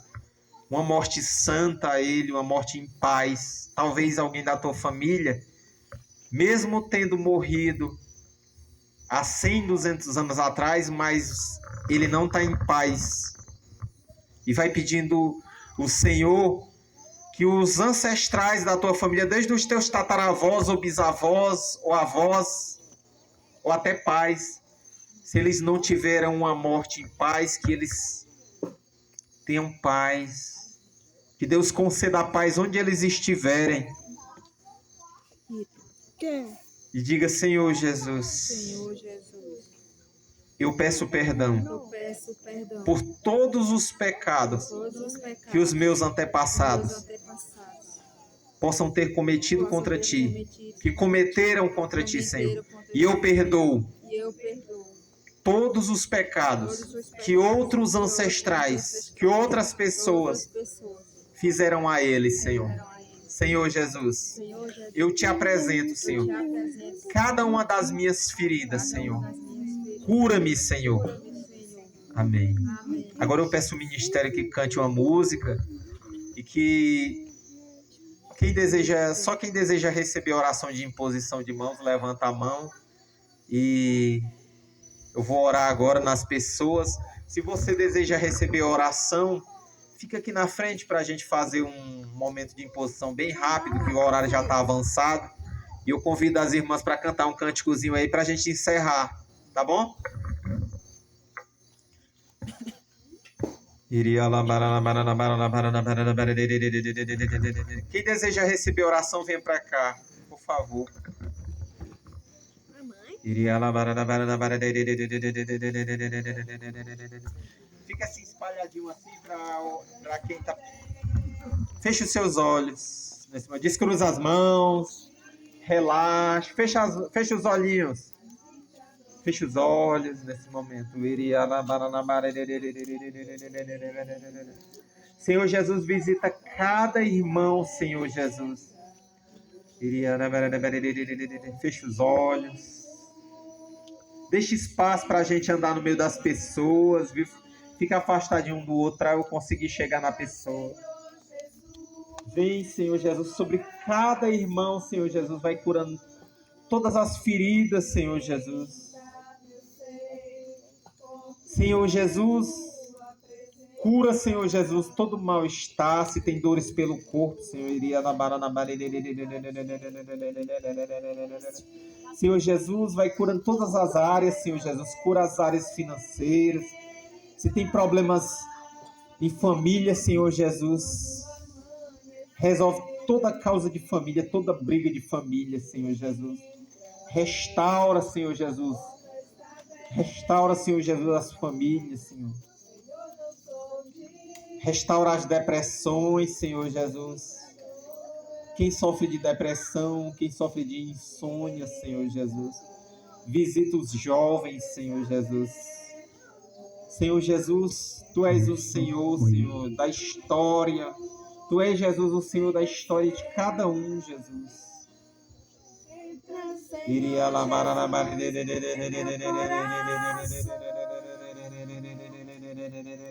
uma morte santa a ele, uma morte em paz. Talvez alguém da tua família, mesmo tendo morrido há 100, 200 anos atrás, mas ele não está em paz. E vai pedindo o Senhor que os ancestrais da tua família, desde os teus tataravós ou bisavós ou avós ou até pais, se eles não tiveram uma morte em paz, que eles tenham paz, que Deus conceda a paz onde eles estiverem. E diga, Senhor Jesus, eu peço perdão por todos os pecados que os meus antepassados possam ter cometido contra ti, que cometeram contra ti, Senhor. E eu perdoo todos os pecados que outros ancestrais, que outras pessoas fizeram a eles, Senhor. Senhor Jesus, eu te apresento, Senhor, cada uma das minhas feridas, Senhor. Cura-me, Senhor. Amém. Agora eu peço ao ministério que cante uma música e que só quem deseja receber oração de imposição de mãos, levanta a mão e eu vou orar agora nas pessoas. Se você deseja receber oração, fica aqui na frente para a gente fazer um momento de imposição bem rápido, que o horário já está avançado. E eu convido as irmãs para cantar um cânticozinho aí para a gente encerrar, tá bom? Quem deseja receber oração, vem para cá, por favor. Fica assim espalhadinho assim para quem tá. Feche os seus olhos. Descruza as mãos. Relaxe. Feche os olhinhos. Feche os olhos nesse momento. Senhor Jesus, visita cada irmão, Senhor Jesus. Fecha os olhos. Deixa espaço para a gente andar no meio das pessoas, viu? Fica afastadinho um do outro para eu conseguir chegar na pessoa. Vem, Senhor Jesus, sobre cada irmão, Senhor Jesus, vai curando todas as feridas, Senhor Jesus. Senhor Jesus, cura, Senhor Jesus, todo mal-estar, se tem dores pelo corpo, Senhor. Senhor Jesus, vai curando todas as áreas, Senhor Jesus. Cura as áreas financeiras. Se tem problemas em família, Senhor Jesus, resolve toda causa de família, toda briga de família, Senhor Jesus. Restaura, Senhor Jesus. Restaura, Senhor Jesus, as famílias, Senhor. Restaura as depressões, Senhor Jesus. Quem sofre de depressão, quem sofre de insônia, Senhor Jesus. Visita os jovens, Senhor Jesus. Senhor Jesus, Tu és o Senhor, Senhor, da história. Tu és, Jesus, o Senhor da história de cada um, Jesus. Iria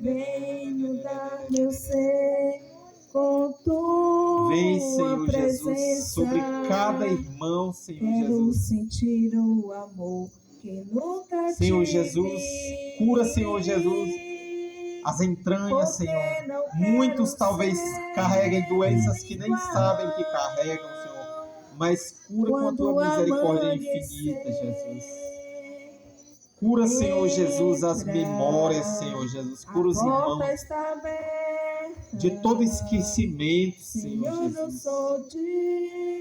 venho dar meu ser com tua vem, Senhor presença. Jesus, sobre cada irmão, Senhor Quero Jesus. sentir o amor que nunca Senhor tive. Jesus, cura, Senhor Jesus, as entranhas, Porque Senhor. não Muitos quero talvez ser carreguem doenças que nem igual. sabem que carregam, Senhor. Mas cura com a Tua misericórdia infinita, Jesus. Cura, Senhor Jesus, as memórias, Senhor Jesus. Cura os irmãos de todo esquecimento, Senhor Jesus.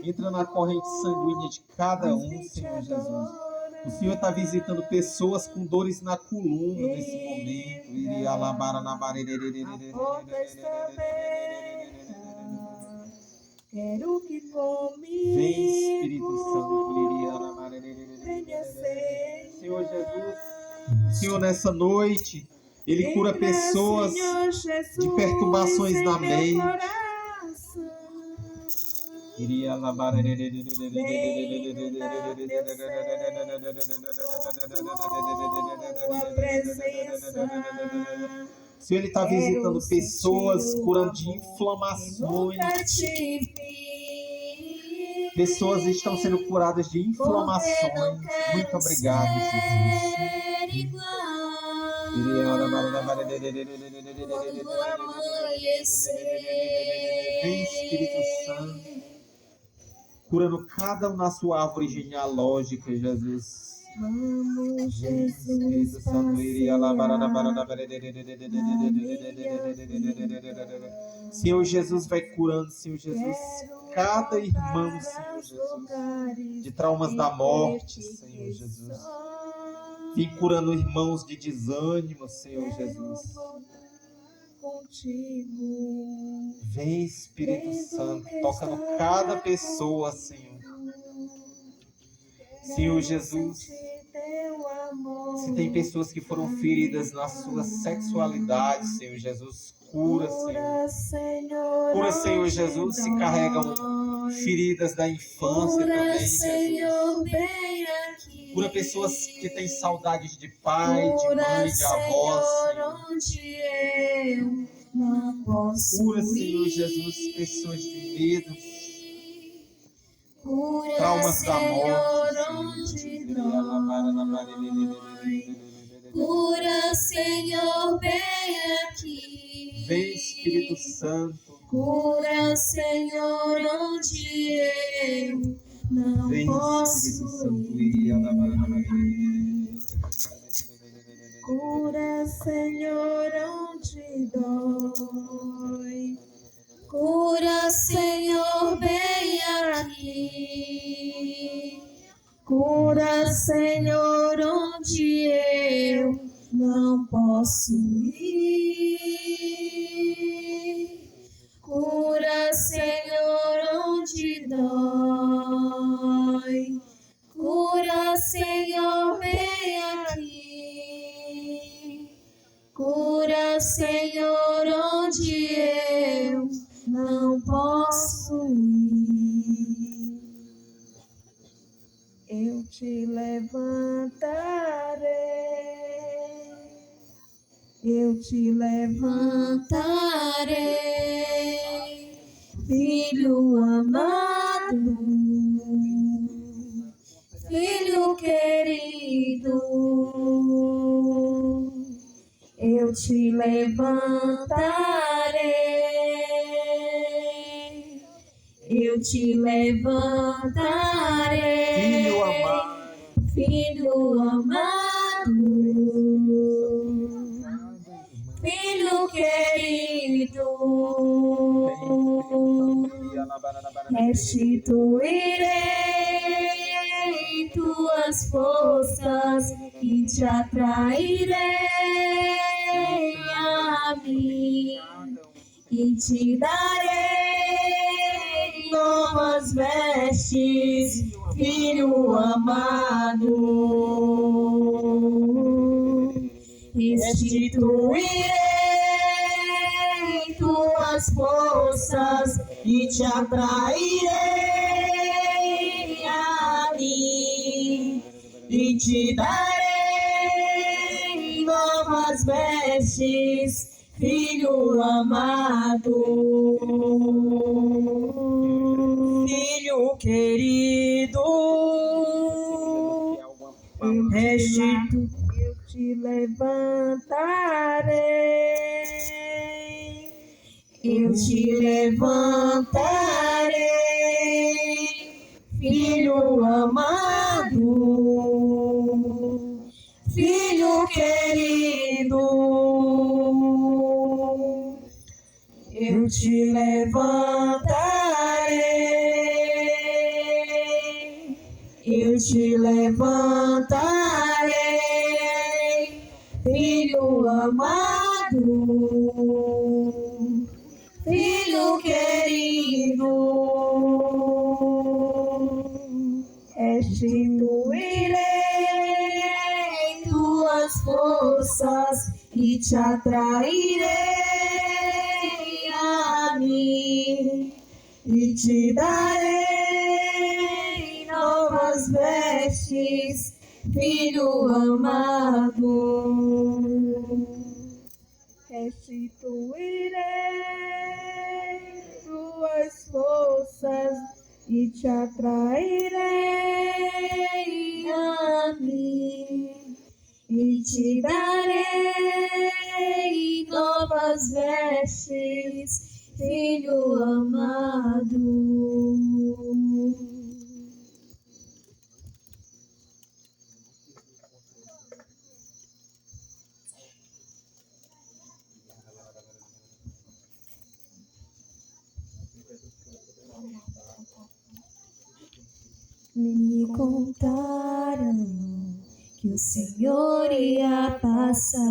Entra na corrente sanguínea de cada um, Senhor Jesus. O Senhor está visitando pessoas com dores na coluna nesse momento. Quero que comigo Vem, Espírito Santo. venha ser. Senhor Jesus, Senhor, nessa noite, Ele cura pessoas de perturbações na mente. Iria lavar. Senhor, Ele está visitando pessoas, curando de inflamações. Pessoas estão sendo curadas de inflamações. Muito obrigado, Jesus. Vem, Espírito Santo, curando cada um na sua árvore genealógica, Jesus. Vamos, Espírito Jesus, Santo, Senhor Jesus, vai curando, Senhor Jesus, cada irmão, Senhor Jesus, de traumas da morte, Senhor Jesus. Vem curando irmãos de desânimo, Senhor Jesus. Vem, Espírito Santo, tocando cada pessoa, Senhor. Senhor Jesus, se tem pessoas que foram feridas na sua sexualidade, Senhor Jesus, cura, Senhor. Cura, Senhor Jesus, se carregam feridas da infância também, Jesus. Cura pessoas que têm saudades de pai, de mãe, de avó, Senhor. Cura, Senhor Jesus, pessoas de medo, traumas da morte. Cura, Senhor, vem aqui. Vem, Espírito Santo. Cura, Senhor, onde eu não Vem, posso Espírito Santo. ir. Cura, Senhor, onde dói. Cura, Senhor, vem aqui. Cura, Senhor, onde eu não posso ir. Cura, Senhor, onde dói. Cura, Senhor, vem aqui. Cura, Senhor, onde eu te levantarei, filho amado, filho querido, eu te levantarei, eu te levantarei, filho amado, filho querido, restituirei tuas forças e te atrairei a mim e te darei novas vestes, filho amado. Restituirei tuas forças e te atrairei a mim e te darei novas vestes, filho amado, filho querido, eu te levantarei, eu te levantarei, filho amado, filho querido, eu te levantarei, eu te levantarei, filho amado, filho querido, restituirei tuas forças e te atrairei a mim e te darei novas vestes, filho amado. restituirei tuas forças e te atrairei A mim e te darei novas vestes, filho amado. Me contaram que o Senhor ia passar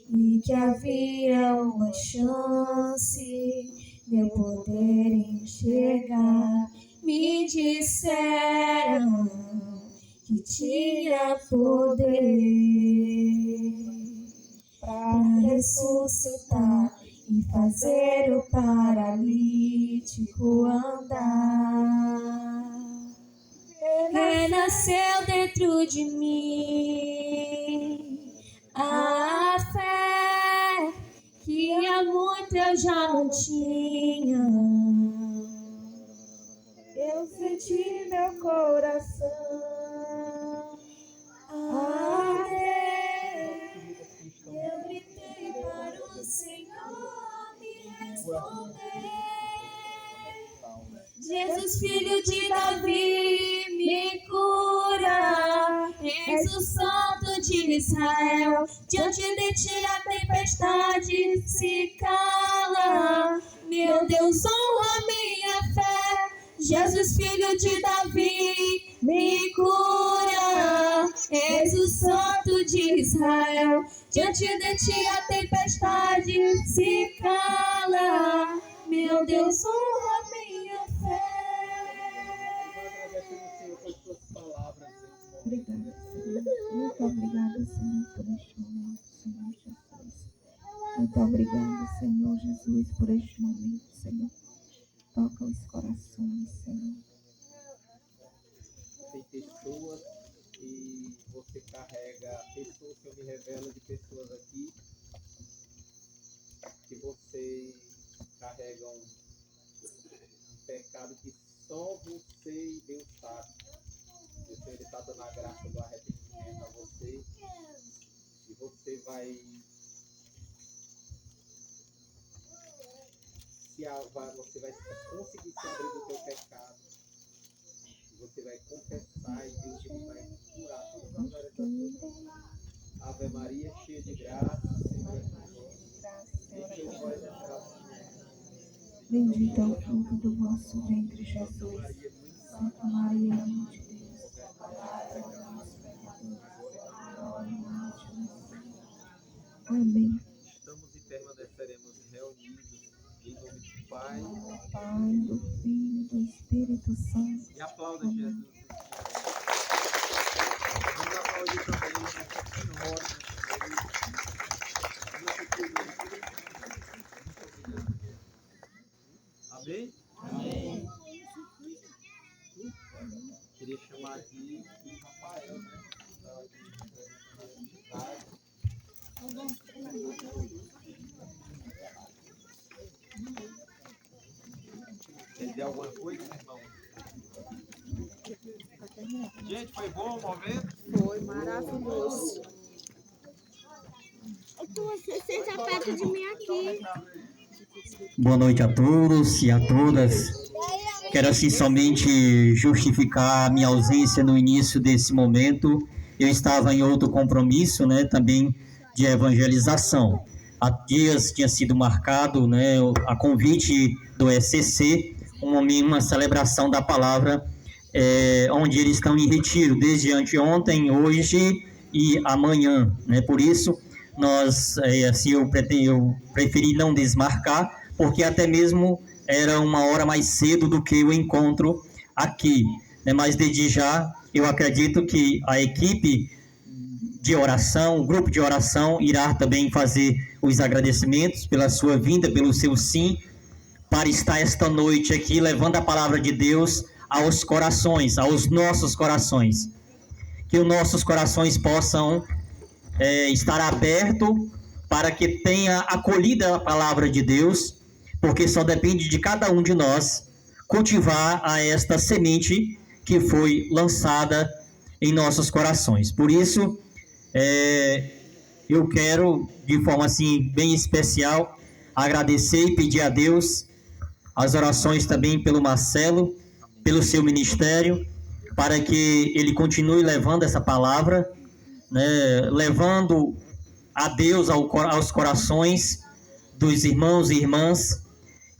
e que havia uma chance de eu poder enxergar. Me disseram que tinha poder para ressuscitar e fazer o paralítico andar. Renasceu dentro de mim a fé que há muito eu já não tinha. Eu senti meu coração arder. Eu gritei para o Senhor me responder. Jesus, filho de Davi, me cura. És o Santo de Israel. Diante de ti a tempestade se cala. Meu Deus, honra minha fé. Jesus, filho de Davi, me cura. És o Santo de Israel. Diante de ti a tempestade se cala. Meu Deus, honra minha fé. Obrigada, Senhor. Muito obrigada, Senhor, por este momento, Senhor Jesus. Muito obrigada, Senhor Jesus, por este momento, Senhor. Toca os corações, Senhor. Tem pessoas e você carrega pessoas que ao me revela de pessoas aqui que vocês carregam um pecado que só você e Deus sabe. O Senhor está dando a graça do arrependimento a você. E você vai conseguir se abrir do teu pecado. Você vai confessar e Deus vai curar todas as áreas da tua vida. Ave Maria, cheia de graça, Senhor é convosco. Bendito é o fruto do vosso ventre, Jesus. Santa Maria, Mãe de Deus, rogai por nós, pecadores, agora e na hora de nossa morte. Amém. Estamos e permaneceremos reunidos em nome do Pai, Do Pai, do Filho e do Espírito Santo. e aplauda Jesus. Vamos aplaudir também Nossa Senhora. Amém? Amém. Queria chamar aqui o Rafael, né? Quer dizer alguma coisa, irmão? Gente, foi bom o momento? Foi maravilhoso. Você seja perto de mim aqui. Boa noite a todos e a todas. Quero assim somente justificar a minha ausência no início desse momento. Eu estava em outro compromisso, né, também de evangelização. Há dias tinha sido marcado, né, a convite do ECC, uma celebração da palavra, onde eles estão em retiro, desde anteontem, hoje e amanhã, né? Por isso, eu preferi não desmarcar, porque até mesmo era uma hora mais cedo do que o encontro aqui, né? Mas desde já, eu acredito que a equipe de oração, o grupo de oração, irá também fazer os agradecimentos pela sua vinda, pelo seu sim, para estar esta noite aqui, levando a palavra de Deus aos corações, aos nossos corações. Que os nossos corações possam estar abertos para que tenha acolhida a palavra de Deus, porque só depende de cada um de nós cultivar esta semente que foi lançada em nossos corações. Por isso, eu quero, de forma assim bem especial, agradecer e pedir a Deus as orações também pelo Marcelo, pelo seu ministério, para que ele continue levando essa palavra, né, levando a Deus aos corações dos irmãos e irmãs,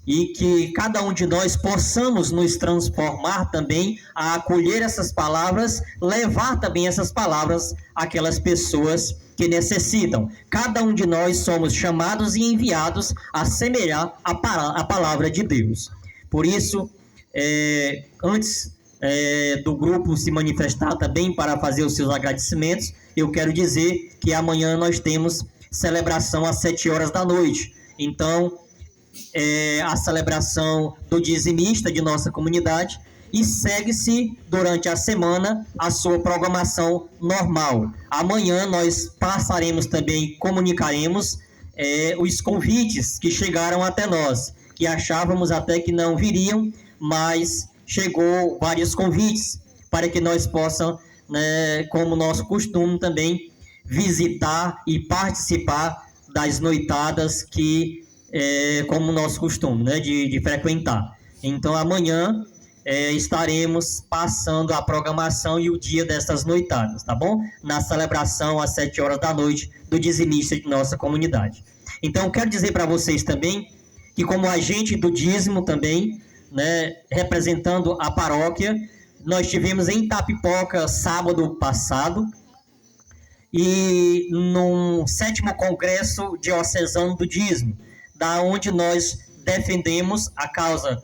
e que cada um de nós possamos nos transformar também a acolher essas palavras, levar também essas palavras àquelas pessoas que necessitam. Cada um de nós somos chamados e enviados a semear a palavra de Deus. Por isso, antes do grupo se manifestar também para fazer os seus agradecimentos, eu quero dizer que amanhã nós temos celebração às 7 horas da noite. Então, a celebração do dizimista de nossa comunidade, e segue-se durante a semana a sua programação normal. Amanhã nós passaremos também, comunicaremos os convites que chegaram até nós, que achávamos até que não viriam, mas chegou vários convites para que nós possamos, né, como nosso costume também, visitar e participar das noitadas que como nosso costume, né, de frequentar. Então amanhã estaremos passando a programação e o dia dessas noitadas, tá bom? Na celebração às 7 horas da noite do dizimista de nossa comunidade. Então quero dizer para vocês também que, como agente do dízimo também, né, representando a paróquia, nós tivemos em Itapipoca sábado passado, e no 7º Congresso Diocesano do Dízimo, da onde nós defendemos a causa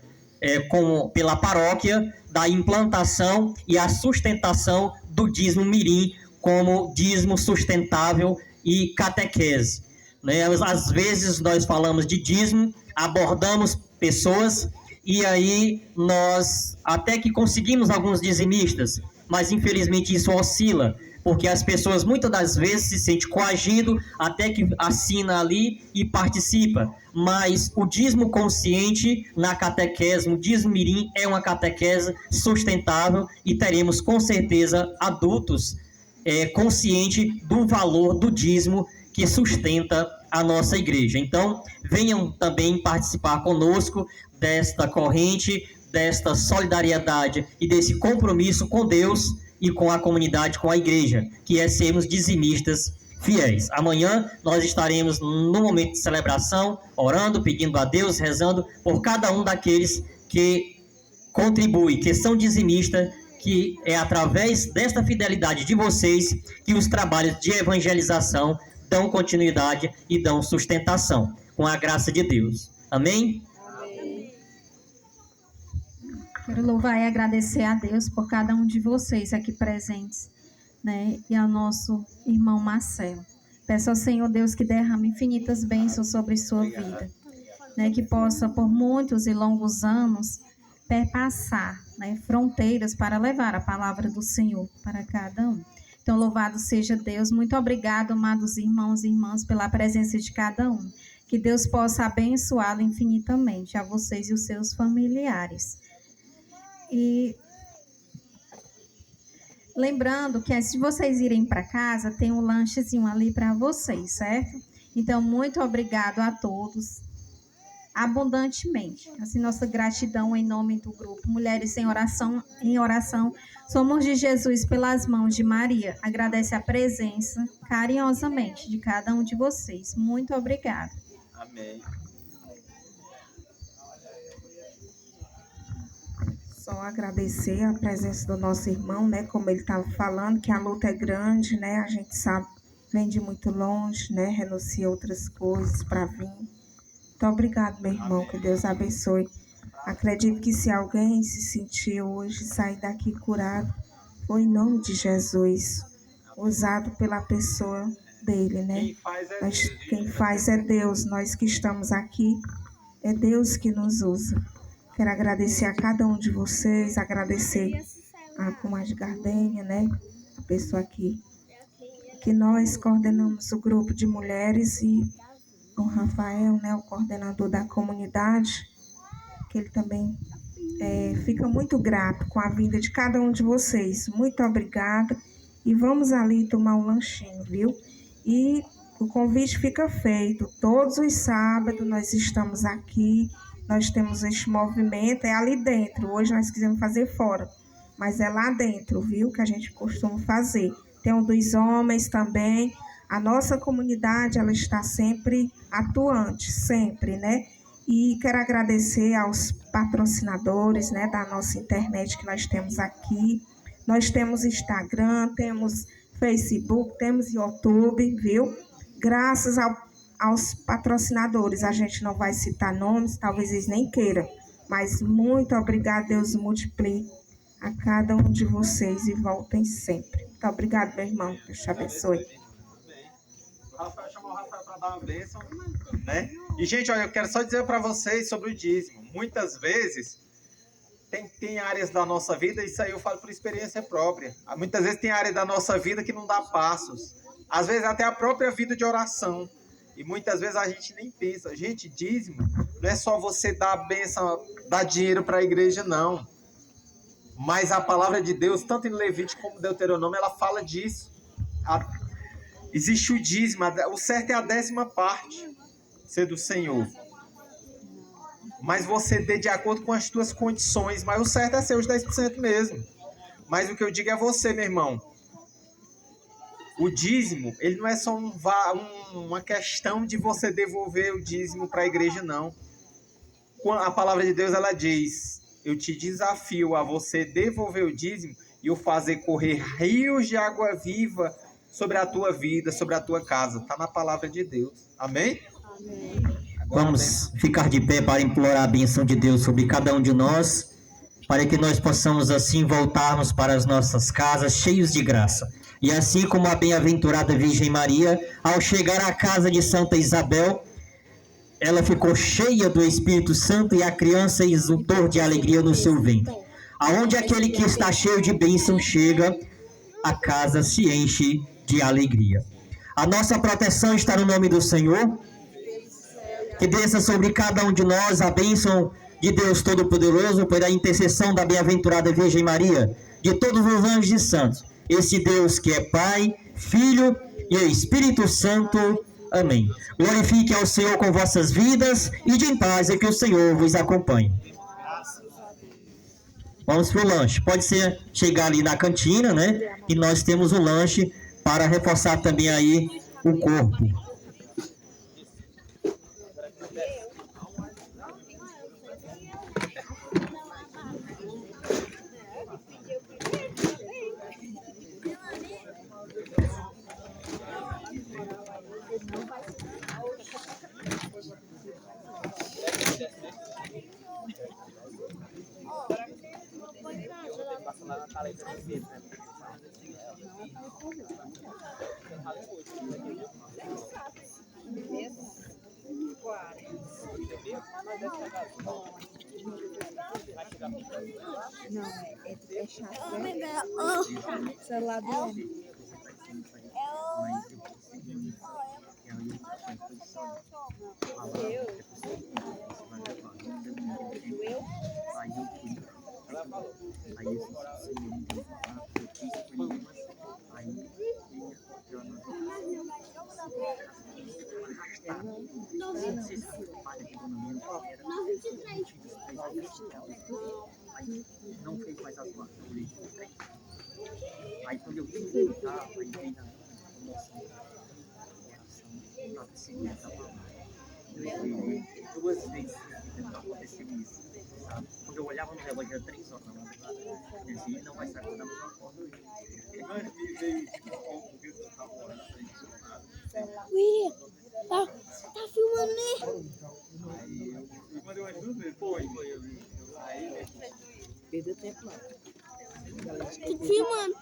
pela paróquia da implantação e a sustentação do dízimo mirim como dízimo sustentável e catequese, né? Às vezes nós falamos de dízimo, abordamos pessoas, e aí nós até que conseguimos alguns dizimistas, mas infelizmente isso oscila, porque as pessoas muitas das vezes se sentem coagindo até que assina ali e participa. Mas o dízimo consciente na catequese, o dízimo mirim é uma catequese sustentável e teremos com certeza adultos conscientes do valor do dízimo que sustenta a nossa igreja. Então, venham também participar conosco desta corrente, desta solidariedade e desse compromisso com Deus e com a comunidade, com a igreja, que é sermos dizimistas fiéis. Amanhã nós estaremos no momento de celebração, orando, pedindo a Deus, rezando por cada um daqueles que contribuem, que são dizimistas, que é através desta fidelidade de vocês que os trabalhos de evangelização dão continuidade e dão sustentação, com a graça de Deus. Amém? Quero louvar e agradecer a Deus por cada um de vocês aqui presentes, né? E ao nosso irmão Marcelo. Peço ao Senhor Deus que derrame infinitas bênçãos sobre sua vida, né? Que possa, por muitos e longos anos, perpassar, né, fronteiras para levar a palavra do Senhor para cada um. Então, louvado seja Deus. Muito obrigado, amados irmãos e irmãs, pela presença de cada um. Que Deus possa abençoá-lo infinitamente, a vocês e os seus familiares. E lembrando que antes de vocês irem para casa, tem um lanchezinho ali para vocês, certo? Então, muito obrigado a todos, abundantemente. Assim, nossa gratidão em nome do grupo Mulheres em Oração, Somos de Jesus pelas mãos de Maria. Agradece a presença carinhosamente de cada um de vocês. Muito obrigada. Amém. Só agradecer a presença do nosso irmão, né? Como ele estava falando, que a luta é grande, né? A gente sabe, vem de muito longe, né? Renuncia outras coisas para vir. Muito obrigado, meu irmão. Que Deus abençoe. Acredito que se alguém se sentir hoje, sair daqui curado, foi em nome de Jesus, usado pela pessoa dele, né? Quem faz é Deus. Nós que estamos aqui, é Deus que nos usa. Quero agradecer a cada um de vocês, agradecer a comadre Gardênia, né? A pessoa aqui, que nós coordenamos o grupo de mulheres, e o Rafael, né? O coordenador da comunidade, que ele também fica muito grato com a vinda de cada um de vocês. Muito obrigada. E vamos ali tomar um lanchinho, viu? E o convite fica feito. Todos os sábados nós estamos aqui. Nós temos este movimento, é ali dentro. Hoje nós quisemos fazer fora, mas é lá dentro, viu? Que a gente costuma fazer. Tem um dos homens também. A nossa comunidade, ela está sempre atuante, sempre, né? E quero agradecer aos patrocinadores, né, da nossa internet que nós temos aqui. Nós temos Instagram, temos Facebook, temos YouTube, viu? Graças aos patrocinadores, a gente não vai citar nomes, talvez eles nem queiram, mas muito obrigado, Deus multiplique a cada um de vocês e voltem sempre. Muito obrigado, meu irmão, Deus te abençoe. O Rafael chamou o Rafael para dar uma bênção, né? E, gente, olha, eu quero só dizer para vocês sobre o dízimo. Muitas vezes tem áreas da nossa vida, isso aí eu falo por experiência própria. Muitas vezes tem área da nossa vida que não dá passos. Às vezes até a própria vida de oração. E muitas vezes a gente nem pensa. Gente, dízimo não é só você dar a bênção, dar dinheiro para a igreja, não. Mas a palavra de Deus, tanto em Levítico como em Deuteronômio, ela fala disso. Existe o dízimo, o certo é a 10ª parte ser do Senhor. Mas você dê de acordo com as tuas condições. Mas o certo é ser os 10% mesmo. Mas o que eu digo é você, meu irmão. O dízimo, ele não é só uma questão de você devolver o dízimo para a igreja, não. A palavra de Deus, ela diz: eu te desafio a você devolver o dízimo e o fazer correr rios de água viva sobre a tua vida, sobre a tua casa. Está na palavra de Deus. Amém? Amém. Vamos ficar de pé para implorar a bênção de Deus sobre cada um de nós, para que nós possamos assim voltarmos para as nossas casas cheios de graça. E assim como a bem-aventurada Virgem Maria, ao chegar à casa de Santa Isabel, ela ficou cheia do Espírito Santo e a criança exultou de alegria no seu ventre. Aonde aquele que está cheio de bênção chega, a casa se enche de alegria. A nossa proteção está no nome do Senhor. Que desça sobre cada um de nós a bênção de Deus Todo-Poderoso, pela intercessão da bem-aventurada Virgem Maria, de todos os anjos e santos. Esse Deus que é Pai, Filho e Espírito Santo. Amém. Glorifique ao Senhor com vossas vidas e de paz é que o Senhor vos acompanhe. Vamos para o lanche. Pode ser chegar ali na cantina, né? E nós temos o lanche para reforçar também aí o corpo. Não, é chato, né? Celular do homem. Não fez mais as marcas. Aí quando eu vim voltar, aí veio na promoção da bicicleta pra lá. Eu duas vezes que aconteceu isso, sabe? Quando eu olhava no relógio, era 3 horas da madrugada, eu dizia, não vai sair da mesma forma. Ui, tá filmando, né? Eu mandei umas 2 vezes. Foi. Aí, Perdeu tempo lá. Tô filmando.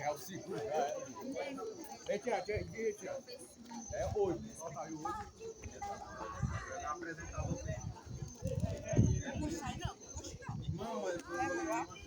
É o segundo. Vem, tia. É 8. Solta aí o 8. apresentar você. Irmão, eu vou ligar uma coisa.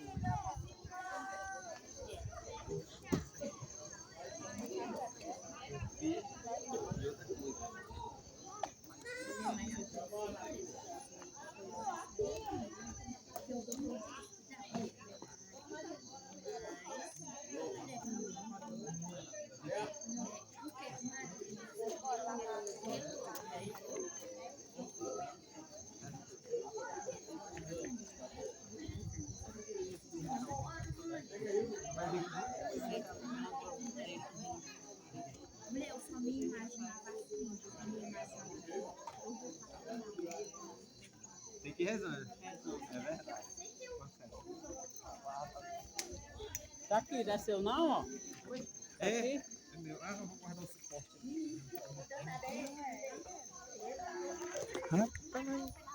Tem que ir rezando. É verdade. Tá aqui, não é seu não, ó? É? É meu. Ah, eu vou guardar o suporte. Rapaz.